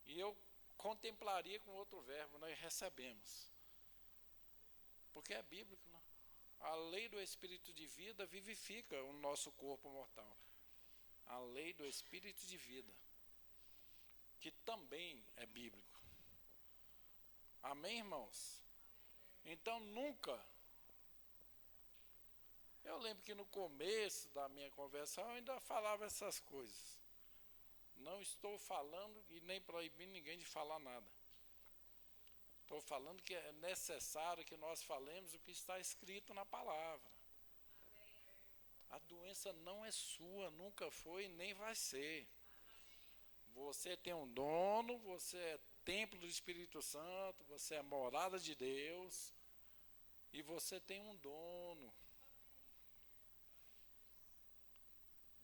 E eu contemplaria com outro verbo, nós recebemos. Porque é bíblico, né? A lei do Espírito de vida vivifica o nosso corpo mortal. A lei do Espírito de vida, que também é bíblico. Amém, irmãos? Então nunca. Eu lembro que no começo da minha conversão eu ainda falava essas coisas. Não estou falando e nem proibindo ninguém de falar nada. Estou falando que é necessário que nós falemos o que está escrito na palavra. A doença não é sua, nunca foi e nem vai ser. Você tem um dono, você é templo do Espírito Santo, você é morada de Deus e você tem um dono.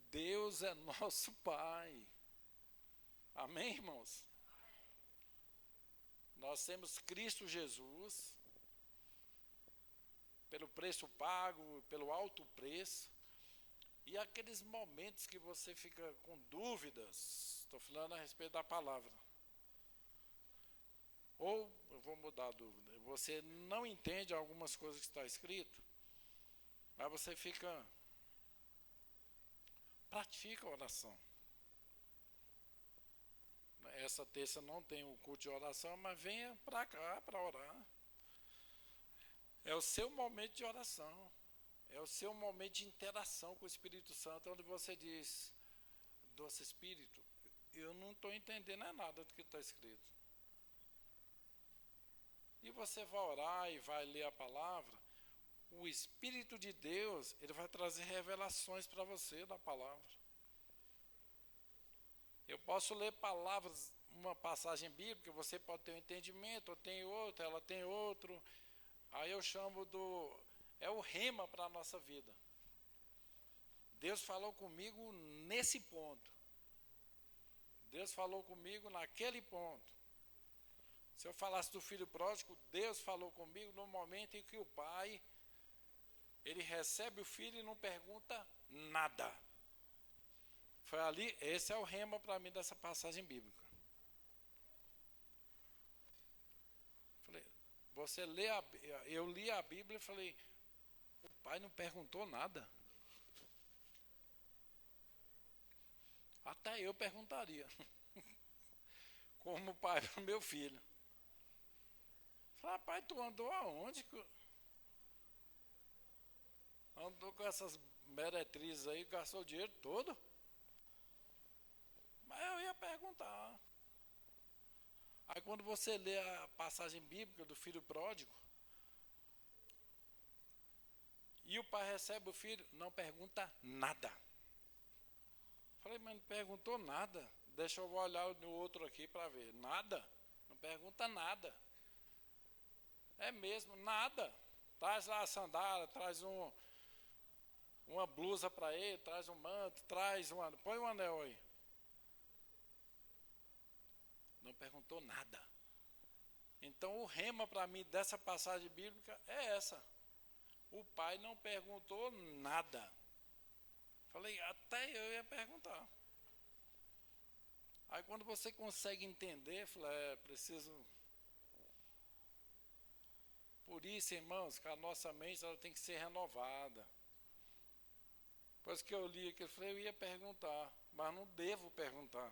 Deus é nosso Pai. Amém, irmãos? Nós temos Cristo Jesus, pelo preço pago, pelo alto preço, e aqueles momentos que você fica com dúvidas, estou falando a respeito da palavra, ou, eu vou mudar a dúvida, você não entende algumas coisas que está escrito, mas você pratica a oração. Essa terça não tem o culto de oração, mas venha para cá para orar. É o seu momento de oração. É o seu momento de interação com o Espírito Santo, onde você diz, doce Espírito, eu não estou entendendo nada do que está escrito. E você vai orar e vai ler a palavra, o Espírito de Deus, ele vai trazer revelações para você da palavra. Eu posso ler palavras, uma passagem bíblica, você pode ter um entendimento, eu tenho outro, ela tem outro. Aí eu chamo é o rema para a nossa vida. Deus falou comigo nesse ponto. Deus falou comigo naquele ponto. Se eu falasse do filho pródigo, Deus falou comigo no momento em que o pai, ele recebe o filho e não pergunta nada. Foi ali, esse é o rema para mim dessa passagem bíblica. Falei, eu li a Bíblia e falei, o pai não perguntou nada. Até eu perguntaria. Como pai para o meu filho. Falei, pai, tu andou aonde? Andou com essas meretrizes aí, gastou o dinheiro todo? Mas eu ia perguntar. Aí quando você lê a passagem bíblica do filho pródigo, e o pai recebe o filho, não pergunta nada. Falei, mas não perguntou nada. Deixa eu olhar no outro aqui para ver. Nada. Não pergunta nada. É mesmo, nada. Traz lá a sandália, traz uma blusa para ele, traz um manto, põe um anel aí. Não perguntou nada. Então o rema para mim dessa passagem bíblica é essa. O pai não perguntou nada. Falei, até eu ia perguntar. Aí quando você consegue entender, falei, preciso. Por isso, irmãos, que a nossa mente ela tem que ser renovada. Depois que eu li aquilo, eu ia perguntar, mas não devo perguntar.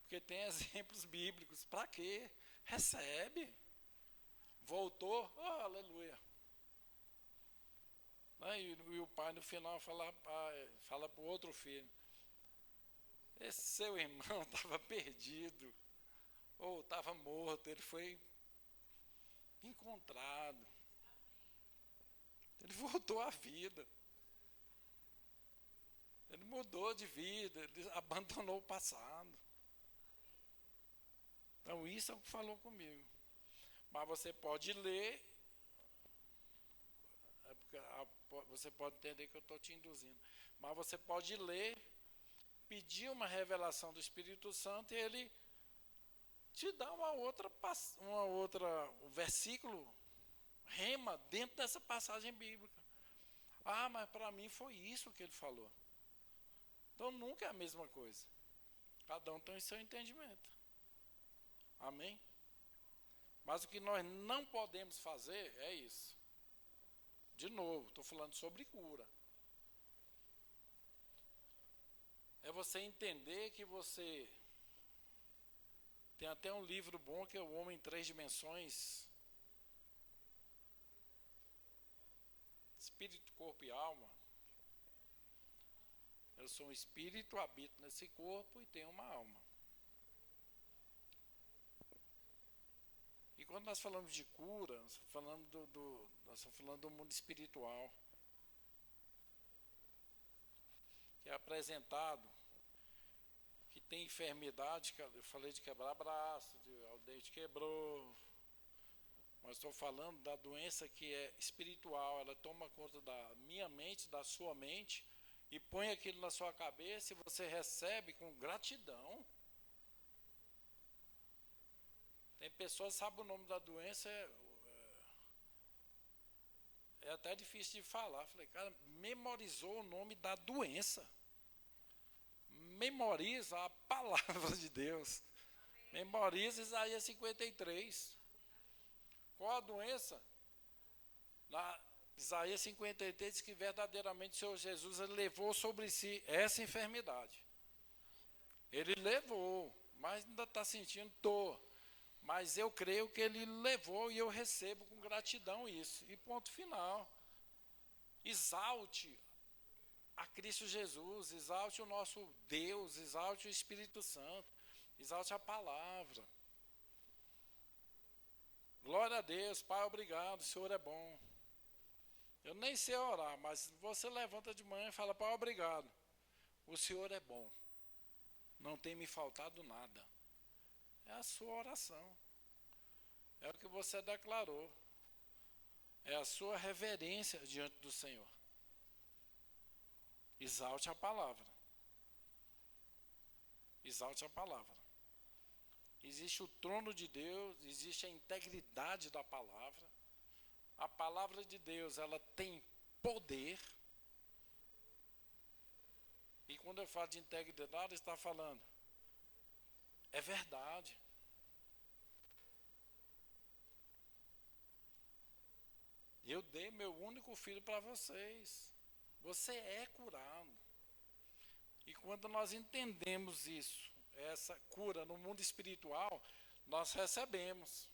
Porque tem exemplos bíblicos. Para quê? Recebe. Voltou, oh, aleluia. Né? E o pai no final fala para o outro filho: esse seu irmão estava perdido, ou estava morto, ele foi encontrado, ele voltou à vida, ele mudou de vida, ele abandonou o passado. Então isso é o que falou comigo. Mas você pode ler, você pode entender que eu estou te induzindo, mas você pode ler, pedir uma revelação do Espírito Santo e ele te dá uma outra um versículo, rema, dentro dessa passagem bíblica. Ah, mas para mim foi isso que ele falou. Então nunca é a mesma coisa. Cada um tem o seu entendimento. Amém? Mas o que nós não podemos fazer é isso. De novo, estou falando sobre cura. É você entender que você... Tem até um livro bom que é O Homem em Três Dimensões. Espírito, corpo e alma. Eu sou um espírito, habito nesse corpo e tenho uma alma. E quando nós falamos de cura, nós estamos falando do mundo espiritual, que é apresentado, que tem enfermidade, eu falei de quebrar braço, o dente quebrou, mas estou falando da doença que é espiritual, ela toma conta da minha mente, da sua mente, e põe aquilo na sua cabeça e você recebe com gratidão. Tem pessoas que sabem o nome da doença, é até difícil de falar. Falei, cara, memorizou o nome da doença. Memoriza a palavra de Deus. Memoriza Isaías 53. Qual a doença? Na Isaías 53 diz que verdadeiramente o Senhor Jesus ele levou sobre si essa enfermidade. Ele levou, mas ainda está sentindo dor. Mas eu creio que ele levou e eu recebo com gratidão isso. E ponto final. Exalte a Cristo Jesus, exalte o nosso Deus, exalte o Espírito Santo, exalte a palavra. Glória a Deus, Pai, obrigado, o Senhor é bom. Eu nem sei orar, mas você levanta de manhã e fala, Pai, obrigado, o Senhor é bom. Não tem me faltado nada. É a sua oração. É o que você declarou. É a sua reverência diante do Senhor. Exalte a palavra. Exalte a palavra. Existe o trono de Deus, existe a integridade da palavra. A palavra de Deus, ela tem poder. E quando eu falo de integridade, está falando, é verdade. Eu dei meu único filho para vocês. Você é curado. E quando nós entendemos isso, essa cura no mundo espiritual, nós recebemos.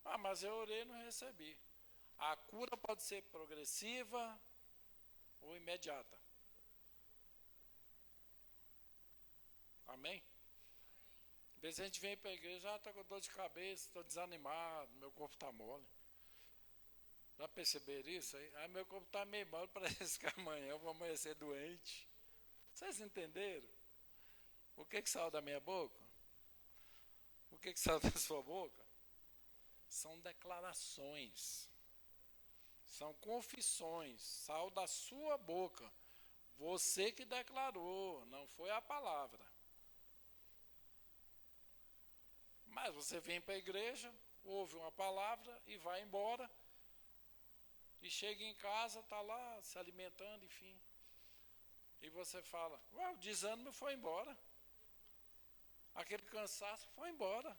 Ah, mas eu orei e não recebi. A cura pode ser progressiva ou imediata. Amém? Às vezes a gente vem para a igreja, estou com dor de cabeça, estou desanimado, meu corpo está mole. Já perceberam isso? Aí meu corpo está meio mole, parece que amanhã eu vou amanhecer doente. Vocês entenderam? O que saiu da minha boca? O que saiu da sua boca? São declarações. São confissões. Saiu da sua boca. Você que declarou, não foi a palavra. Mas você vem para a igreja, ouve uma palavra e vai embora. E chega em casa, está lá se alimentando, enfim. E você fala, o desânimo foi embora. Aquele cansaço foi embora.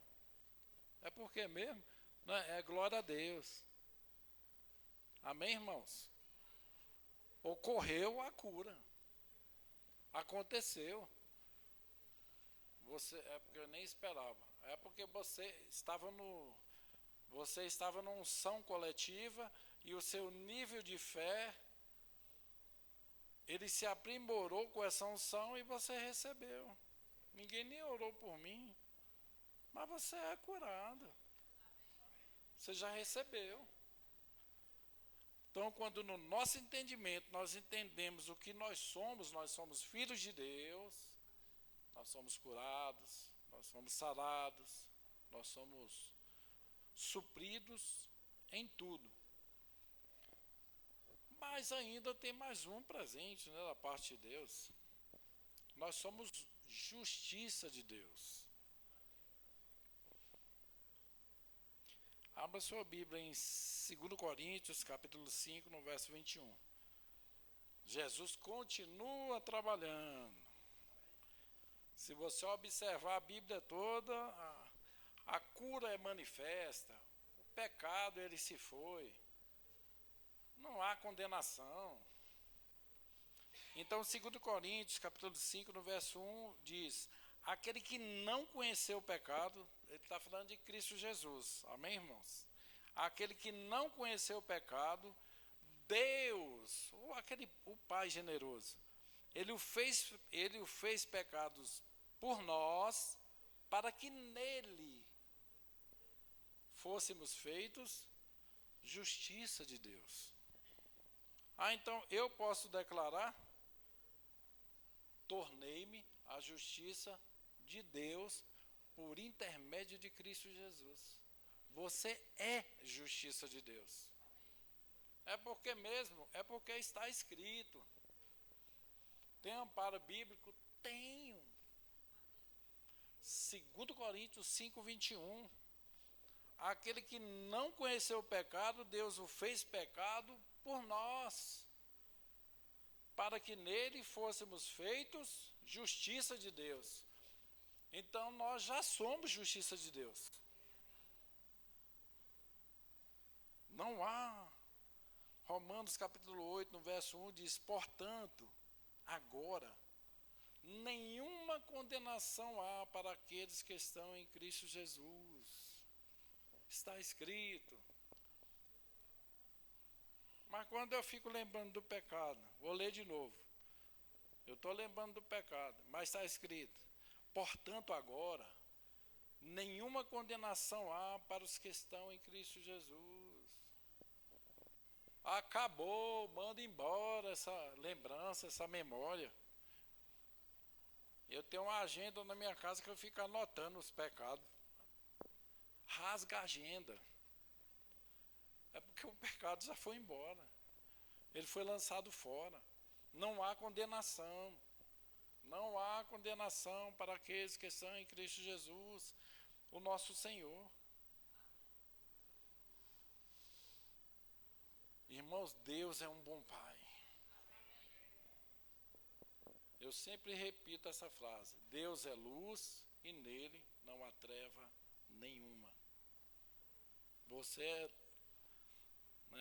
É porque mesmo? Não, é glória a Deus. Amém, irmãos? Ocorreu a cura. Aconteceu. É porque eu nem esperava. É porque você estava Você estava numa unção coletiva e o seu nível de fé, ele se aprimorou com essa unção e você recebeu. Ninguém nem orou por mim, mas você é curado. Você já recebeu. Então, quando no nosso entendimento nós entendemos o que nós somos filhos de Deus, nós somos curados, nós somos sarados, nós somos supridos em tudo. Mas ainda tem mais um presente, né, da parte de Deus. Nós somos justiça de Deus. Abra sua Bíblia em 2 Coríntios, capítulo 5, no verso 21. Jesus continua trabalhando. Se você observar a Bíblia toda, a cura é manifesta. O pecado, ele se foi. Não há condenação. Então, 2 Coríntios, capítulo 5, no verso 1, diz: aquele que não conheceu o pecado, ele está falando de Cristo Jesus, amém, irmãos? Aquele que não conheceu o pecado, Deus, o Pai generoso, ele o fez pecados por nós, para que nele fôssemos feitos justiça de Deus. Então eu posso declarar: tornei-me a justiça de Deus por intermédio de Cristo Jesus. Você é justiça de Deus. É porque está escrito. Tem amparo bíblico? Tenho. 2 Coríntios 5, 21. Aquele que não conheceu o pecado, Deus o fez pecado por nós, para que nele fôssemos feitos justiça de Deus. Então nós já somos justiça de Deus. Não há. Romanos capítulo 8, no verso 1 diz: portanto, agora, nenhuma condenação há para aqueles que estão em Cristo Jesus. Está escrito. Mas quando eu fico lembrando do pecado, vou ler de novo. Eu estou lembrando do pecado, mas está escrito: portanto, agora, nenhuma condenação há para os que estão em Cristo Jesus. Acabou, manda embora essa lembrança, essa memória. Eu tenho uma agenda na minha casa que eu fico anotando os pecados. Rasga a agenda. É porque o pecado já foi embora. Ele foi lançado fora. Não há condenação. Não há condenação para aqueles que estão em Cristo Jesus, o nosso Senhor. Irmãos, Deus é um bom Pai. Eu sempre repito essa frase: Deus é luz e nele não há treva nenhuma. Você,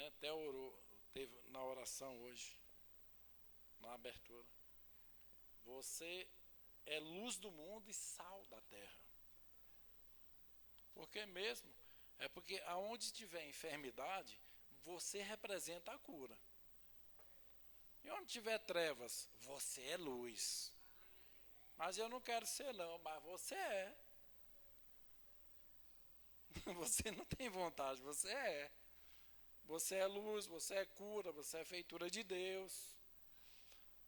até orou, teve na oração hoje, na abertura. Você é luz do mundo e sal da terra. Por que mesmo? É porque aonde tiver enfermidade, você representa a cura. E onde tiver trevas, você é luz. Mas eu não quero ser não, mas você é. Você não tem vontade, você é. Você é luz, você é cura, você é feitura de Deus.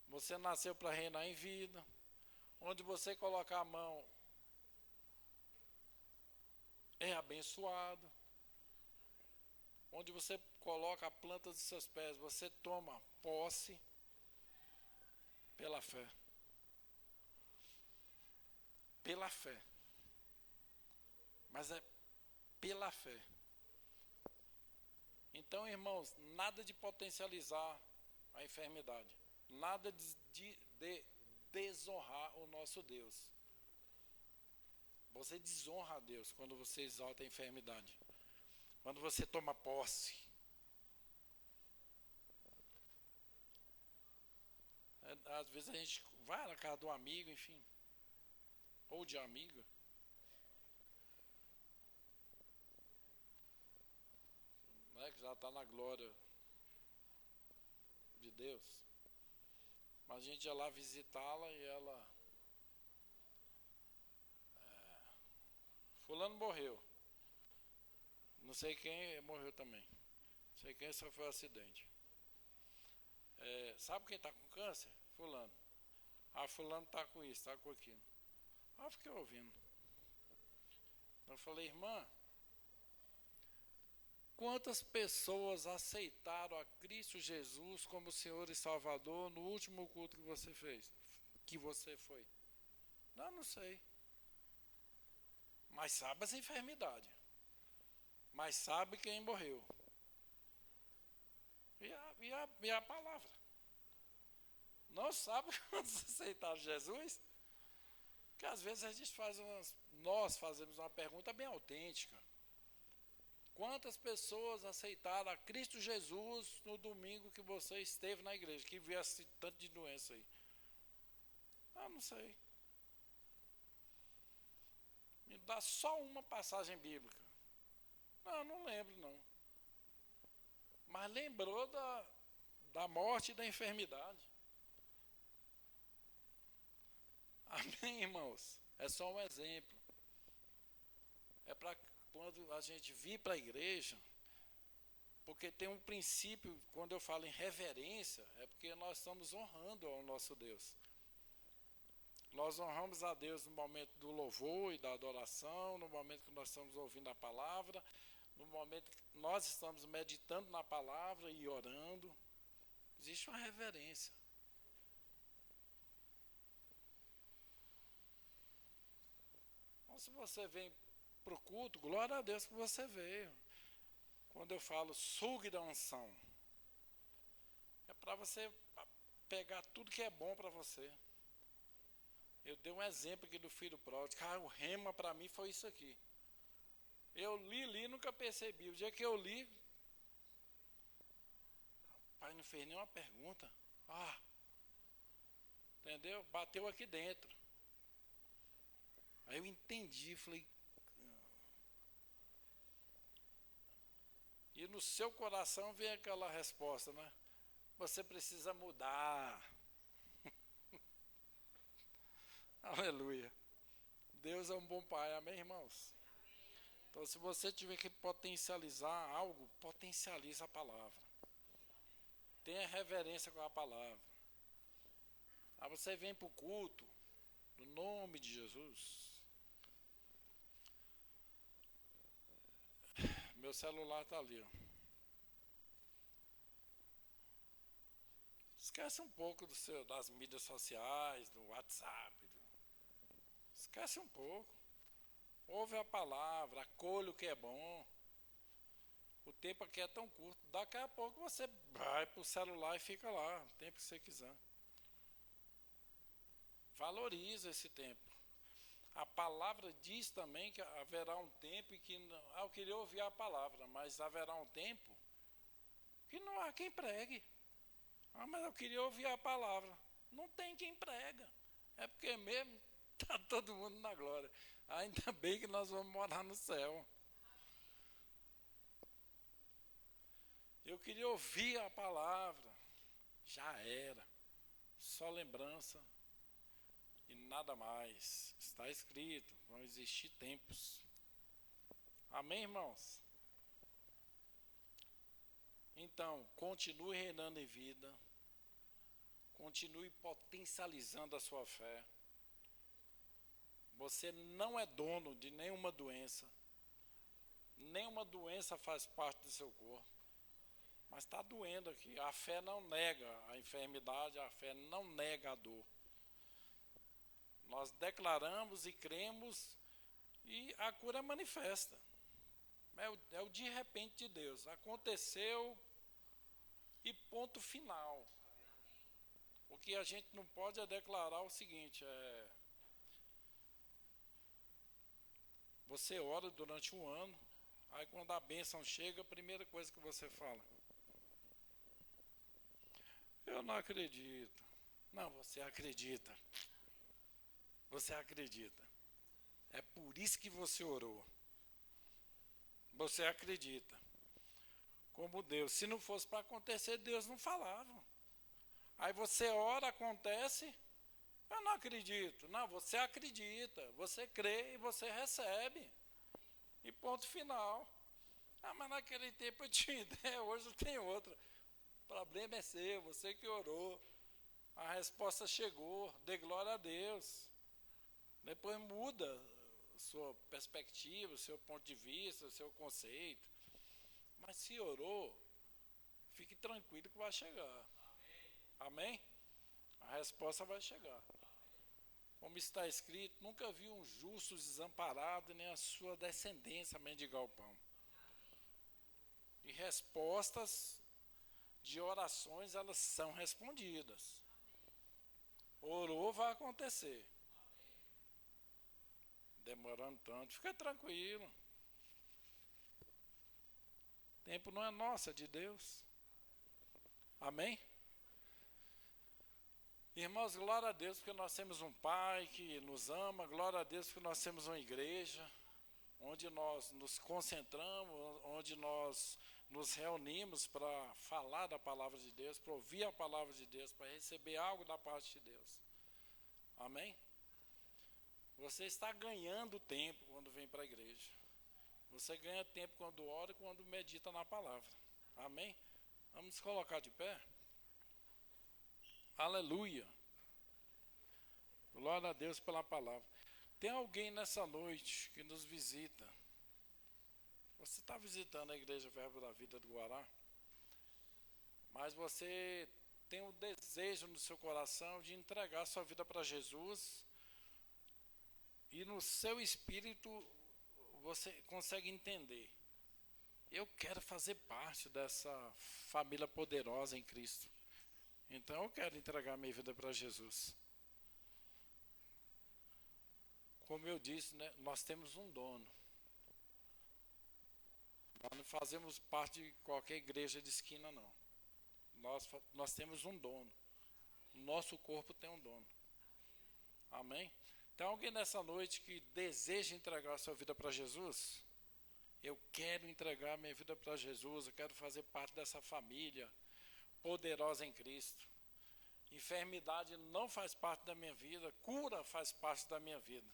Você nasceu para reinar em vida. Onde você colocar a mão é abençoado. Onde você coloca a planta dos seus pés, você toma posse pela fé. Pela fé. Mas é pela fé. Então, irmãos, nada de potencializar a enfermidade. Nada de desonrar o nosso Deus. Você desonra a Deus quando você exalta a enfermidade. Quando você toma posse. Às vezes a gente vai na casa do amigo, enfim. Ou de amiga. já está na glória de Deus. Mas a gente ia lá visitá-la e ela... Fulano morreu. Não sei quem morreu também. Não sei quem, só foi um acidente. Sabe quem está com câncer? Fulano. Ah, fulano está com isso, está com aquilo. Ah, eu fiquei ouvindo. Eu falei, irmã, quantas pessoas aceitaram a Cristo Jesus como Senhor e Salvador no último culto que você fez? Que você foi? Não sei. Mas sabe as enfermidades. Mas sabe quem morreu. E a palavra. Não sabe quantos aceitaram Jesus? Porque às vezes a gente nós fazemos uma pergunta bem autêntica. Quantas pessoas aceitaram a Cristo Jesus no domingo que você esteve na igreja, que viu esse tanto de doença aí? Ah, não sei. Me dá só uma passagem bíblica. Não lembro não. Mas lembrou da morte e da enfermidade. Amém, irmãos? É só um exemplo. É para quando a gente vir para a igreja, porque tem um princípio, quando eu falo em reverência, é porque nós estamos honrando ao nosso Deus. Nós honramos a Deus no momento do louvor e da adoração, no momento que nós estamos ouvindo a palavra, no momento que nós estamos meditando na palavra e orando. Existe uma reverência. Então, se você vem para o culto, glória a Deus que você veio. Quando eu falo sugue da unção, é para você pegar tudo que é bom para você. Eu dei um exemplo aqui do filho pródigo. O rema para mim foi isso aqui. Eu li, nunca percebi. O dia que eu li, o pai não fez nenhuma pergunta. Entendeu? Bateu aqui dentro. Aí eu entendi, falei... E no seu coração vem aquela resposta, né? Você precisa mudar. Aleluia. Deus é um bom pai, amém, irmãos? Então, se você tiver que potencializar algo, potencialize a palavra. Tenha reverência com a palavra. Aí você vem para o culto, no nome de Jesus. Meu celular está ali, ó. Esquece um pouco das mídias sociais, do WhatsApp. Esquece um pouco. Ouve a palavra, acolhe o que é bom. O tempo aqui é tão curto. Daqui a pouco você vai para o celular e fica lá, o tempo que você quiser. Valoriza esse tempo. A palavra diz também que haverá um tempo em que... eu queria ouvir a palavra, mas haverá um tempo que não há quem pregue. Mas eu queria ouvir a palavra. Não tem quem prega. É porque mesmo está todo mundo na glória. Ainda bem que nós vamos morar no céu. Eu queria ouvir a palavra. Já era. Só lembrança e nada mais. Está escrito. Vão existir tempos. Amém, irmãos? Então, continue reinando em vida. Continue potencializando a sua fé. Você não é dono de nenhuma doença. Nenhuma doença faz parte do seu corpo. Mas está doendo aqui. A fé não nega a enfermidade, a fé não nega a dor. Nós declaramos e cremos e a cura manifesta. É o de repente de Deus. Aconteceu e ponto final. O que a gente não pode é declarar o seguinte, você ora durante um ano, aí quando a bênção chega, a primeira coisa que você fala: eu não acredito. Não, você acredita. Você acredita. É por isso que você orou. Você acredita. como Deus. Se não fosse para acontecer, Deus não falava. Aí você ora, acontece, eu não acredito. Não, você acredita, você crê e você recebe. E ponto final. Ah, mas naquele tempo eu tinha ideia, hoje eu tenho outra. O problema é seu, você que orou. A resposta chegou, dê glória a Deus. Depois muda a sua perspectiva, o seu ponto de vista, o seu conceito. Mas se orou, fique tranquilo que vai chegar. Amém? A resposta vai chegar. Como está escrito, nunca vi um justo desamparado, nem a sua descendência mendigar o pão. E respostas de orações, elas são respondidas. Orou, vai acontecer. Demorando tanto, fica tranquilo. O tempo não é nosso, é de Deus. Amém? Irmãos, glória a Deus porque nós temos um Pai que nos ama, glória a Deus porque nós temos uma igreja onde nós nos concentramos, onde nós nos reunimos para falar da palavra de Deus, para ouvir a palavra de Deus, para receber algo da parte de Deus. Amém? Você está ganhando tempo quando vem para a igreja. Você ganha tempo quando ora e quando medita na palavra. Amém? Vamos nos colocar de pé? Aleluia. Glória a Deus pela palavra. Tem alguém nessa noite que nos visita. Você está visitando a Igreja Verbo da Vida do Guará, mas você tem o desejo no seu coração de entregar sua vida para Jesus e no seu espírito você consegue entender. Eu quero fazer parte dessa família poderosa em Cristo. Então eu quero entregar minha vida para Jesus. Como eu disse, né, nós temos um dono. Nós não fazemos parte de qualquer igreja de esquina, não. Nós temos um dono. Nosso corpo tem um dono. Amém? Tem alguém nessa noite que deseja entregar a sua vida para Jesus? Eu quero entregar minha vida para Jesus, eu quero fazer parte dessa família poderosa em Cristo. Enfermidade não faz parte da minha vida, cura faz parte da minha vida.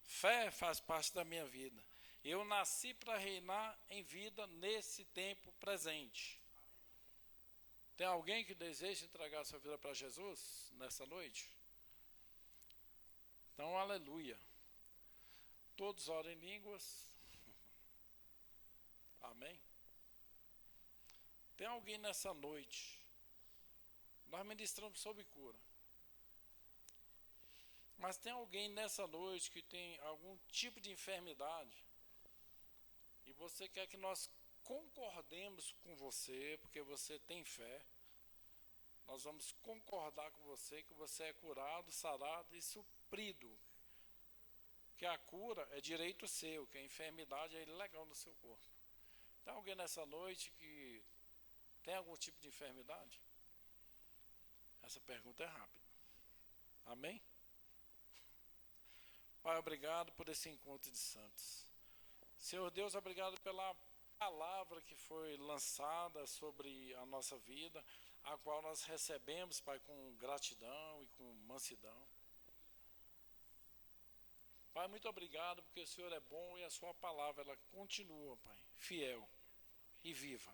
Fé faz parte da minha vida. Eu nasci para reinar em vida nesse tempo presente. Tem alguém que deseja entregar a sua vida para Jesus nessa noite? Então, aleluia. Todos oram em línguas. Amém? Tem alguém nessa noite? Nós ministramos sobre cura. Mas tem alguém nessa noite que tem algum tipo de enfermidade e você quer que nós concordemos com você, porque você tem fé. Nós vamos concordar com você que você é curado, sarado e suprido. Que a cura é direito seu, que a enfermidade é ilegal no seu corpo. Tem alguém nessa noite que tem algum tipo de enfermidade? Essa pergunta é rápida. Amém? Pai, obrigado por esse encontro de santos. Senhor Deus, obrigado pela palavra que foi lançada sobre a nossa vida, a qual nós recebemos, Pai, com gratidão e com mansidão. Pai, muito obrigado porque o Senhor é bom e a sua palavra, ela continua, Pai, fiel e viva.